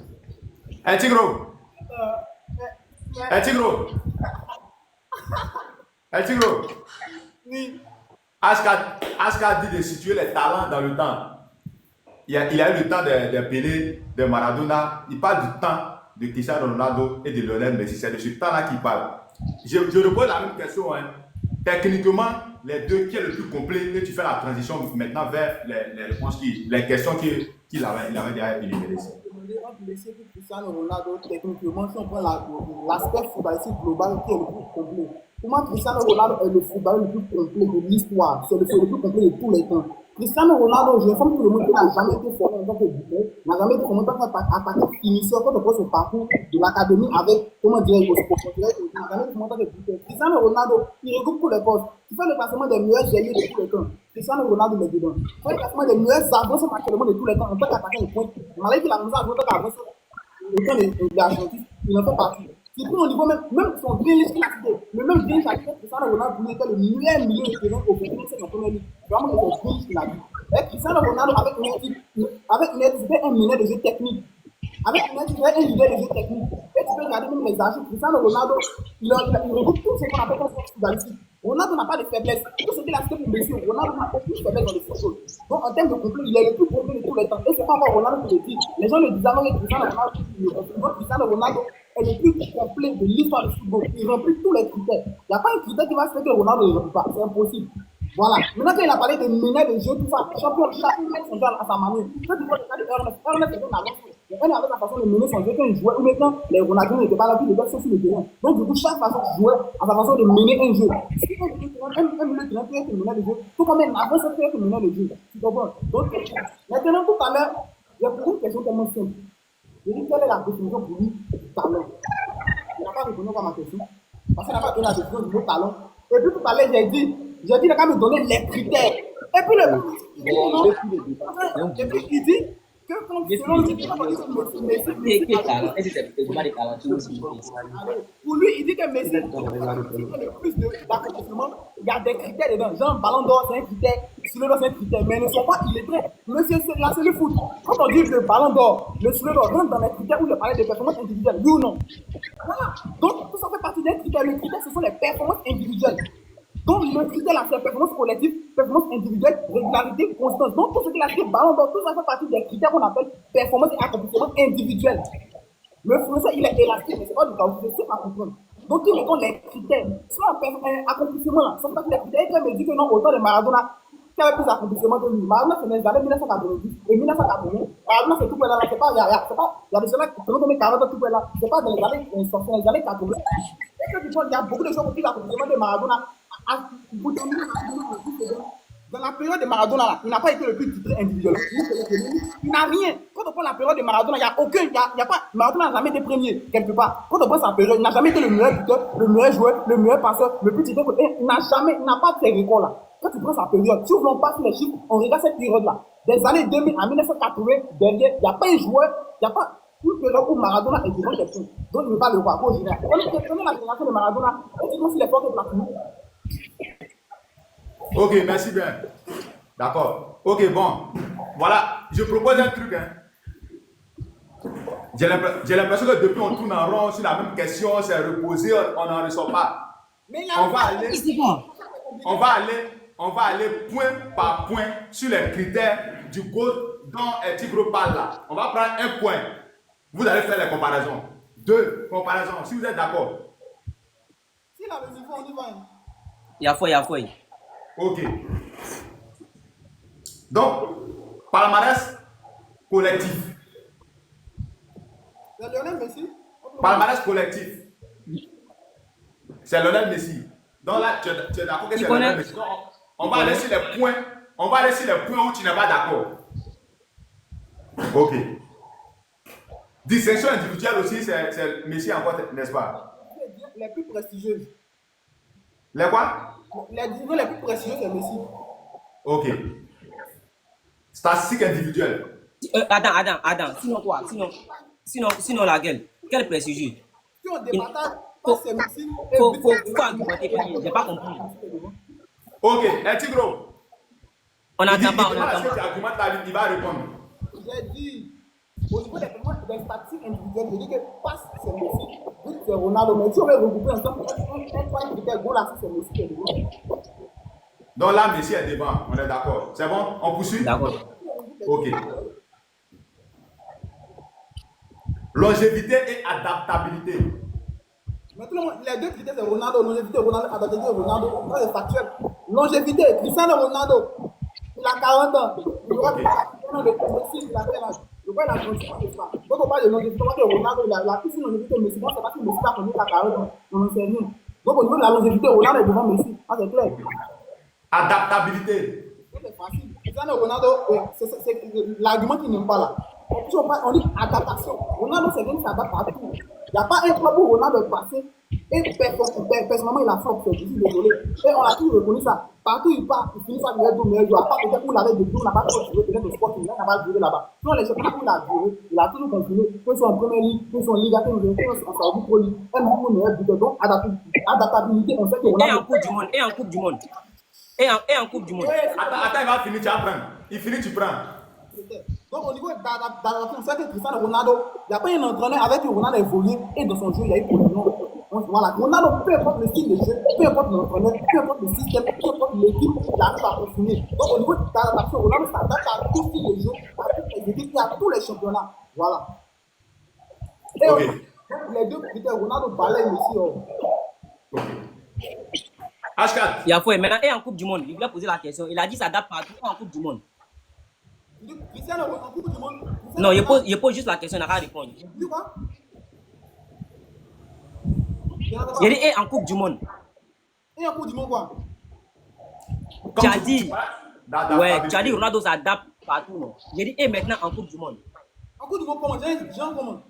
Hey, Tigro. Eh Tigro, eh Tigro, Oui. Ashka dit de situer les talents dans le temps. Il a eu le temps de Pelé, de Maradona. Il parle du temps de Cristiano Ronaldo et de Lionel Messi. C'est de ce temps-là qu'il parle. Je repose la même question. Hein. Techniquement, les deux, qui est le plus complet? Et tu fais la transition maintenant vers les réponses, les questions qu'il avait déjà éliminées. Entre Messi et Cristiano Ronaldo, techniquement, si on prend l'aspect footballistique global qui est le plus complet. Pour moi, Cristiano Ronaldo est le footballeur le plus complet de l'histoire. C'est le plus complet de tous les temps. Cristiano Ronaldo, je informe tout le monde qu'il n'a jamais été formé en tant que buteur, n'a jamais été formé en tant qu'attaquant finisseur quand on voit son parcours de l'académie avec, comment dire, il n'a jamais été formé en tant que buteur. Cristiano Ronaldo, il regroupe tous les postes. Il fait le classement des meilleurs ailiers de tous les temps. Cristiano Ronaldo est dedans. Il fait le classement des meilleurs avanceurs actuellement de tous les temps en tant qu'attaquant de pointe. Malgré qu'il a commencé à jouer en tant qu'avanceur au temps de l'Argentine, il en fait partie. C'est pour au niveau même son Grealish qu'il a cité, le même Grealish a dit que Cristiano Ronaldo était le meilleur milieu de terrain au Brésil, c'est la première ligue. Vraiment, c'est Grealish qu'il a dit. Et Cristiano Ronaldo, avec une équipe, c'était un meneur de jeu technique. Avec une équipe, c'était un leader de jeu technique. Et tu peux regarder même les archives. Cristiano Ronaldo, il regroupe tout ce qu'on appelle un sport footballistique. Ronaldo n'a pas de faiblesse. Tout ce qu'il a fait pour Messi, Ronaldo n'a aucune faiblesse dans le football. Donc, en termes de complet, il est le plus complet de tous les temps. Et c'est pas encore Ronaldo qui le dit. Les gens le disent avant que Cristiano Ronaldo est le plus complet de l'histoire du football. Il remplit tous les critères. Il n'y a pas un critère qui va se faire que Ronaldo ne remplit pas. C'est impossible. Voilà. Maintenant, quand il a parlé de mener de jeu, tout ça, champion, chacun met son jeu à sa manière. Quand tu vois le cas de Ernest, c'est un avance. Elle avait la façon de mener son jeu quand il jouait, ou maintenant, les Ronaldo n'étaient pas là, puis les gars sont sur le terrain. Donc, du coup, chaque façon de jouer a sa façon de mener un jeu. Si un milieu de terrain peut être mener le jeu, tout comme un avance peut être mener le jeu. Tu comprends? Donc, maintenant, tout à l'heure, il y a beaucoup de questions tellement simples. Je dis quelle est la définition pour lui du talent. Il n'a pas répondu à ma question. Parce qu'il n'a pas donné la définition du mot talent. Et puis tout à l'heure, j'ai dit, il a qu'à me donner les critères. Et puis il dit que selon le pour lui, il dit que Messi a le plus d'accomplissement. Il y a des critères dedans. Genre, ballon d'or, c'est un critère. Souleau d'or, c'est un critère. Mais ne sont pas illettrés. Monsieur, là, c'est le foot. Quand on dit le ballon d'or, le souleau d'or rentre dans les critères où il parlait de performances individuelles. Oui ou non? Voilà. Donc, tout ça fait partie des critères. Les critères, ce sont les performances individuelles. Donc, le critère, là, c'est performance collective, performance individuelle, régularité, constance. Donc, tout ce qu'il a dit, ballon d'or, tout ça fait partie des critères qu'on appelle performance et accomplissement individuel. Le français, il est élastique, mais c'est pas du tout, c'est pas comprendre. Donc, il me donne les critères. Soit accomplissement, là, ça fait partie des critères. Et quand il me dit que non, autant de Maradona, qui avait plus d'accomplissement que lui. Maradona, c'est dans les années 1990 et 1980. Maradona, c'est tout près là, c'est pas, il y a des gens qui sont comme 40 ans tout près là, c'est pas dans les années 60, les années 80. Et que tu vois, il y a beaucoup de gens qui ont plus d'accomplissement de Maradona. Dans la période de Maradona, là, il n'a pas été le plus titré individuel. Il n'a rien. Quand on prend la période de Maradona, il n'y a aucun. Il y a pas, Maradona n'a jamais été premier, quelque part. Quand on prend sa période, il n'a jamais été le meilleur buteur, le meilleur joueur, le meilleur passeur, le plus titré. Il n'a pas de ces records-là. Quand tu prends sa période, si on passe les chiffres, on regarde cette période-là. Des années 2000 à 1980, derrière, il n'y a pas un joueur, il n'y a pas une période où Maradona est devant quelqu'un. Donc, il ne veut pas le voir. On est la génération de Maradona. Et tu vois si les forces de Platini. Ok, merci bien. D'accord. Ok, bon. Voilà, je propose un truc. Hein. J'ai l'impression que depuis on tourne en rond sur la même question, c'est reposé, on n'en ressort pas. Mais on va aller point par point sur les critères du GOAT dont Tigro parle là. On va prendre un point. Vous allez faire les comparaisons. Deux comparaisons, si vous êtes d'accord. Si la musique, on y va. Il y a foi. Ok. Donc, palmarès collectif. C'est Lionel Messi. Palmarès collectif. C'est Lionel Messi. Donc là, tu es d'accord que c'est Lionel Messi. Donc, on va aller sur les points. On va aller sur les points où tu n'es pas d'accord. Ok. Distinction individuelle aussi, c'est Messi encore, n'est-ce pas? Les plus prestigieuses. Les quoi? Les divisions les plus prestigieuses, c'est Messi. Ok. Statistique individuelle. Adam, sinon quoi? Sinon laquelle? Quel prestigieux? Si on départage, c'est Messi. Faut argumenter, j'ai pas compris. Ok, Tigro. On n'attend pas. Est-ce que tu argumentes là, il va répondre. J'ai dit, au niveau des statistiques individuelles, je dis que passe, c'est Messi, but, c'est Ronaldo. Mais si on veut regrouper ensemble, un critère goal là, c'est Messi qui est devant. Donc là, Messi est devant, on est d'accord. C'est bon, on poursuit? D'accord. Ok. Longévité et adaptabilité. Maintenant, les deux critères, c'est Ronaldo, longévité, Ronaldo, adaptabilité, Ronaldo, ça c'est factuel. Longévité, Cristiano Ronaldo, il a 40 ans, il aura 40 ans de Messi, il a quel âge? Je vois la transition de ça. Donc on parle de longévité, on parle de Ronaldo, il a plus une longévité que Messi, donc c'est parce que Messi a connu à 40 ans, on sait rien. Donc au niveau de la longévité, Ronaldo est devant Messi, ça c'est clair. Adaptabilité. C'est facile. Cristiano Ronaldo, c'est l'argument qui n'aime pas là. On dit adaptation. Ronaldo, c'est quelqu'un qui s'adapte partout. Il n'y a pas un club où Ronaldo est passé et personnellement, il a fait, je suis désolé. Et on a toujours reconnu ça. Partout il part, il finit par devenir le meilleur joueur. À part peut-être où il avait des jours, on n'a pas trop joué, peut-être au sport, il n'a pas joué là-bas. Sinon, les championnats où il a joué, il a toujours continué. Que ce soit en première ligue, que ce soit en Ligue, que ce soit en Saudi Pro League, un nouveau meilleur buteur. Donc, adaptabilité, on sait que Ronaldo. Et en Coupe du Monde, et en Coupe du Monde. Et en Coupe du Monde. Attends, il va finir, tu vas prendre. Il finit, tu prends. Donc au niveau d'adaptation, on sait que Cristiano Ronaldo, il n'y a pas un entraîneur avec qui Ronaldo a évolué et dans son jeu, il y a eu progression. Voilà, Ronaldo, peu importe le style de jeu, peu importe l'entraîneur, peu importe le système, peu importe l'équipe, il arrive à continuer. Donc au niveau d'adaptation, Ronaldo s'adapte à tout style de jeu, à toutes les équipes et à tous les championnats. Voilà. Et Ok. donc, les deux critères, Ronaldo balaye aussi. Ok. H4. Il y a fait. Maintenant, et en Coupe du Monde, il voulait poser la question. Il a dit s'adapte partout en Coupe du Monde. Cristiano Ronaldo en Coupe du Monde. Non, il pose juste la question, il n'a pas répondu. Dis quoi? Il dit et en Coupe du Monde. Et en Coupe du Monde quoi? Tu as dit, ouais, tu as dit Adaptabilité. Ronaldo s'adapte partout, non? J'ai dit et maintenant en Coupe du Monde. En Coupe du Monde comment? J'ai un comment?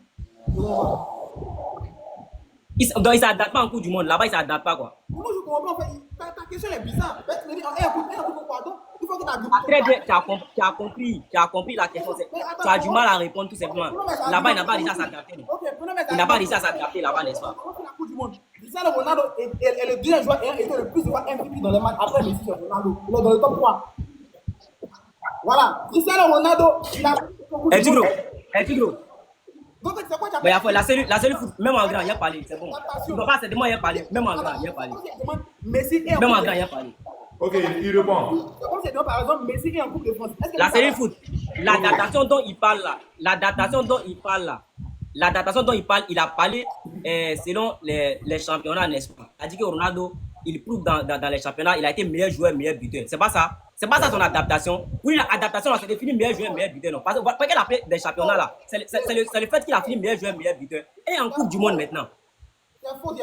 Donc il s'adapte pas en Coupe du Monde. Là-bas, il s'adapte pas, quoi. Moi, je comprends pas. En fait, ta question est bizarre. Tu me dis, pardon, il faut que tu as Ah, très bien, tu as compris la question. Tu as du mal à répondre tout simplement. Là-bas, il n'a pas réussi à s'adapter. Non? Ok, prenons mes Il n'a pas réussi à s'adapter là-bas, n'est-ce pas? On fait la Coupe du Monde. Cristiano Ronaldo est le deuxième joueur ayant été le plus souvent MVP dans les matchs. Après Messi, c'est Ronaldo. Il est dans le top 3. Voilà. Cristiano Ronaldo, il a beaucoup Eh, de Tigro, monde. eh, Tigro. Donc, c'est quoi tu as Mais la cellule foot, même en grand, il a parlé, c'est bon. Tu ne dois pas seulement y parlé, même en grand, il a parlé. Messi est en Même en Coupe grand, de il a parlé. Ok, il répond. Comme c'est par exemple, Messi est en Coupe de France. Est-ce que La cellule foot, l'adaptation dont il parle là, l'adaptation dont il parle, il a parlé selon les championnats, n'est-ce pas? Il a dit que Ronaldo, il prouve dans les championnats, il a été meilleur joueur, meilleur buteur. C'est pas ça? C'est pas ça son adaptation. Oui, l'adaptation, c'est défini meilleur joueur, meilleur buteur. Non. Parce qu'il a fait des championnats là, c'est le fait qu'il a fini meilleur joueur, meilleur buteur. Et en Coupe du Monde maintenant.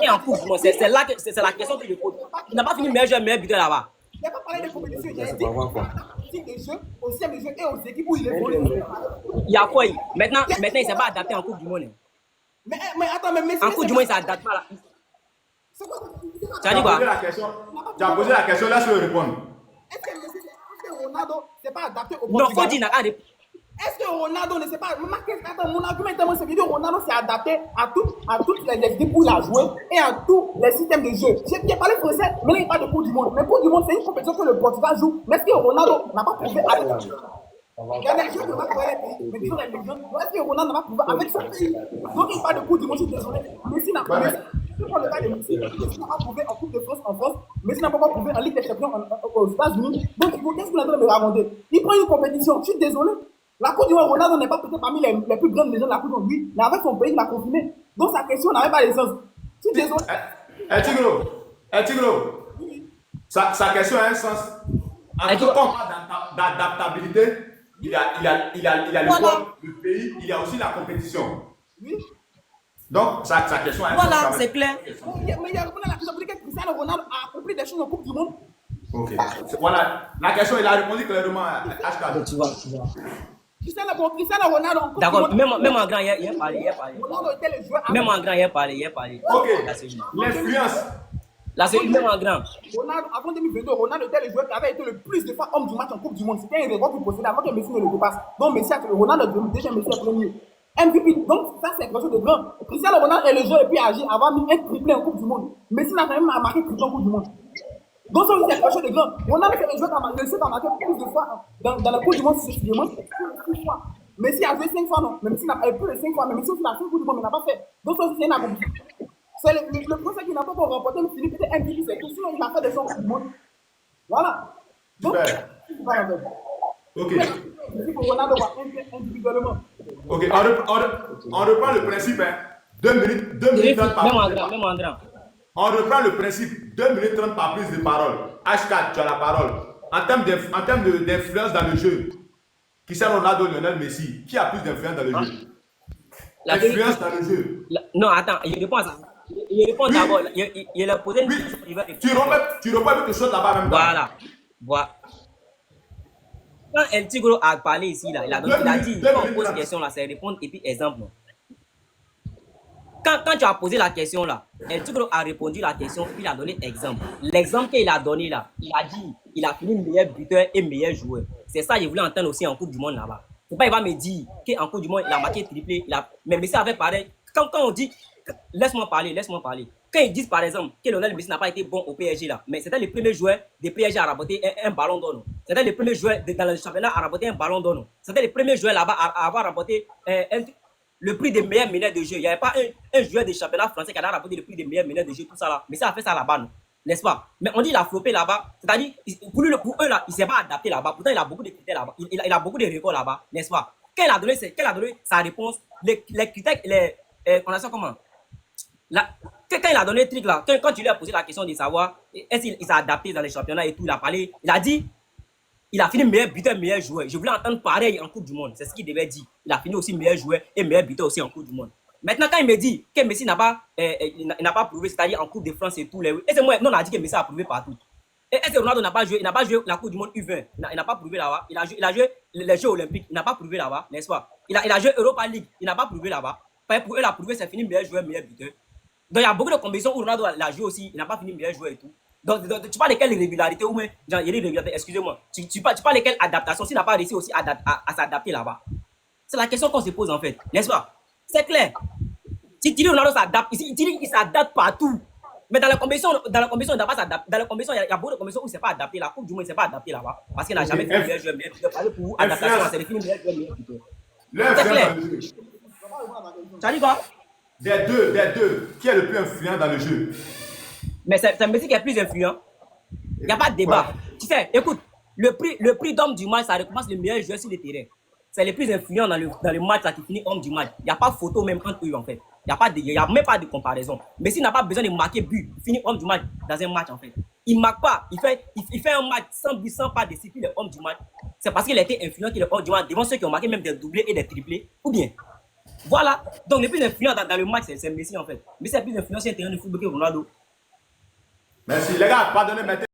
Et en Coupe du Monde, c'est la question que je pose. Il n'a pas fini meilleur joueur, meilleur buteur là-bas. Il n'a pas parlé de compétition, il a dit des jeux, au système de jeu et aux équipes où il évolue. Il y a quoi? Maintenant, il ne s'est pas adapté en Coupe du Monde. Mais attends, mais Messi. En Coupe du Monde, il ne s'adapte pas là. C'est quoi Tu as dit quoi? Tu as posé la question, laisse-le répondre. Est-ce que Ronaldo ne s'est pas adapté au Non, Portugal? faut dire, n'a pas répondu. Est-ce que Ronaldo ne s'est pas. Attends, mon argument est tellement sévère. Ronaldo s'est adapté à toutes les équipes où il a joué et à tous les systèmes de jeu. J'ai parlé français, mais là il parle de Coupe du Monde. Mais Coupe du Monde, c'est une compétition que le Portugal joue. Mais est-ce que Ronaldo n'a pas prouvé avec. Il y a des joueurs qui n'ont pas prouvé les pays, mais disons les légions. Est-ce que Ronaldo n'a pas prouvé avec son pays? Donc il parle de Coupe du Monde, je suis désolé. Messi n'a pas prouvé. Je prends le cas de Messi. Messi n'a pas prouvé en Coupe de France en France. Messi n'a pas prouvé en Ligue des Champions aux États-Unis. Donc qu'est-ce qu'il a besoin de me raconter? Il prend une compétition, je suis désolé. La Coupe du Monde, Ronaldo n'est pas peut-être parmi les plus grandes légendes de la Coupe du Monde, oui, mais avec son pays, il a confirmé. Donc sa question n'avait pas de sens. Je suis désolé. Tigro, sa question a un sens. En tout cas, d'adaptabilité, il a le pays, il y a aussi la compétition. Oui. Donc, sa question a un sens. Voilà, c'est clair. Mais il y a répondu à la question que Cristiano Ronaldo a accompli des choses en Coupe du Monde. Ok. Voilà. La question, il a répondu clairement à H4. Tu vois. Cristiano Ronaldo en Coupe D'accord, du Monde. même en grand, il a parlé. Ronaldo était le joueur. Même en grand, il a parlé. Ok. La cellule. L'influence. La cellule, même en grand. Ronaldo, avant 2022, Ronaldo était le joueur qui avait été le plus de fois homme du match en Coupe du Monde. C'était un record qu'il possédait avant que Messi ne le dépasse. Donc Messi a Ronaldo déjà Messi est premier. MVP, donc ça c'est quelque chose de grand. Cristiano Ronaldo est le joueur le plus âgé à avoir mis un triplé en Coupe du Monde. Messi n'a quand même marqué triplé en Coupe du Monde. Donc ça c'est quelque chose de grand. Ronaldo est le joueur qui a marqué plus de fois dans la Coupe du Monde successivement. 6 fois. Messi a joué 5 fois, non? Mais Messi n'a pas plus de 5 fois, mais Messi aussi a fait beaucoup de bon, mais n'a pas fait. Donc, ça aussi, c'est une accomplissement. C'est le procès qui n'a pas encore remporté le Philippe était MVP, c'est tout. Sinon, il a fait des gens du monde. Voilà. Donc, Super. voilà. Ok. Ronaldo va individuellement. Ok, on reprend le principe. Hein. 2 minutes 30 Même par André, même André. On reprend le principe. 2 minutes 30 par prise de parole. H4, tu as la parole. En termes d'influence dans le jeu, Cristiano Ronaldo, Lionel Messi, qui a plus d'influence dans le jeu? Influence dans le jeu. Non, attends, il répond à ça. Il répond d'abord. Il a posé une question. Tu réponds avec quelque chose là-bas même temps. Voilà. Quand El Tigre a parlé ici, là, il a dit, quand on pose question, là, c'est répondre et puis exemple. Quand tu as posé la question, là, El Tigre a répondu la question, puis il a donné exemple. L'exemple qu'il a donné, là, il a dit, il a fini meilleur buteur et meilleur joueur. C'est ça que je voulais entendre aussi en Coupe du Monde là-bas. Faut pas, il va me dire qu'en Coupe du Monde, il a marqué triplé. Mais Messi avait parlé. Quand on dit, laisse-moi parler. Quand ils disent par exemple que Lionel Messi n'a pas été bon au PSG là, mais c'était le premier joueur des PSG à rapporter un ballon d'or. C'était le premier joueur dans le championnat à rapporter un ballon d'or. C'était le premier joueur là-bas à avoir rapporté le prix des meilleurs meneurs de jeu. Il n'y avait pas un joueur des championnats français qui a rapporté le prix des meilleurs meneurs de jeu, tout ça là. Mais ça a fait ça là-bas, non? N'est-ce pas? Mais on dit qu'il a flopé là-bas. C'est-à-dire, pour eux là, il ne s'est pas adapté là-bas. Pourtant, il a beaucoup de critères là-bas. Il a beaucoup de records là-bas, n'est-ce pas? Quand il a donné sa réponse, les critères, on a ça comment? Quand il a donné le truc là, quand tu lui as posé la question de savoir est-ce qu'il s'est adapté dans les championnats et tout, il a parlé, il a dit, il a fini meilleur buteur, meilleur joueur. Je voulais entendre pareil en Coupe du Monde. C'est ce qu'il devait dire. Il a fini aussi meilleur joueur et meilleur buteur aussi en Coupe du Monde. Maintenant, quand il me dit que Messi n'a pas prouvé, c'est-à-dire en Coupe de France et tout, et c'est moi, non, on a dit que Messi a prouvé partout. Et est-ce que Ronaldo n'a pas joué, il n'a pas joué la Coupe du Monde U20, il n'a pas prouvé là-bas. Il a joué les Jeux Olympiques, il n'a pas prouvé là-bas, n'est-ce pas? Il a joué Europa League, il n'a pas prouvé là-bas. Pour eux, il a prouvé, c'est fini meilleur joueur, meilleur buteur. Donc, il y a beaucoup de compétitions où Ronaldo l'a joué aussi, il n'a pas fini meilleur joueur et tout. Donc tu parles de quelle irrégularité ou même, genre, il y a des irrégularités, excusez-moi. Tu parles de quelle adaptation, s'il n'a pas réussi aussi à s'adapter là-bas. C'est la question qu'on se pose en fait, n'est-ce pas? C'est clair. Si Thierry Ronaldo s'adapte, il s'adapte partout. Mais dans la compétition, il n'a pas s'adapté. Dans la compétition, il y a beaucoup de compétitions où il ne s'est pas adapté. La Coupe du Monde, il ne s'est pas adapté là-bas. Parce qu'il n'a jamais fait meilleur joueur, meilleur buteur. Parce que pour vous, adaptation, c'est défini meilleur joueur, meilleur buteur. C'est clair. Tu as dit quoi? Des deux, qui est le plus influent dans le jeu? Mais c'est Messi qui est plus influent. Il n'y a pas de débat. Ouais. Tu sais, écoute, le prix d'homme du match, ça récompense le meilleur joueur sur le terrain. C'est le plus influent dans le match là, qui finit homme du match. Il n'y a pas de photo même entre eux en fait. Il n'y a même pas de comparaison. Messi n'a pas besoin de marquer but. Il finit homme du match dans un match en fait. Il ne marque pas. Il fait un match sans but, sans pas de cycle, il est homme du match. C'est parce qu'il a été influent qu'il est homme du match devant ceux qui ont marqué même des doublés et des triplés. Ou bien. Voilà. Donc le plus influent dans le match, c'est Messi en fait. Messi est plus influent sur un terrain de football que Ronaldo. Merci. Les gars, pardonnez, mettez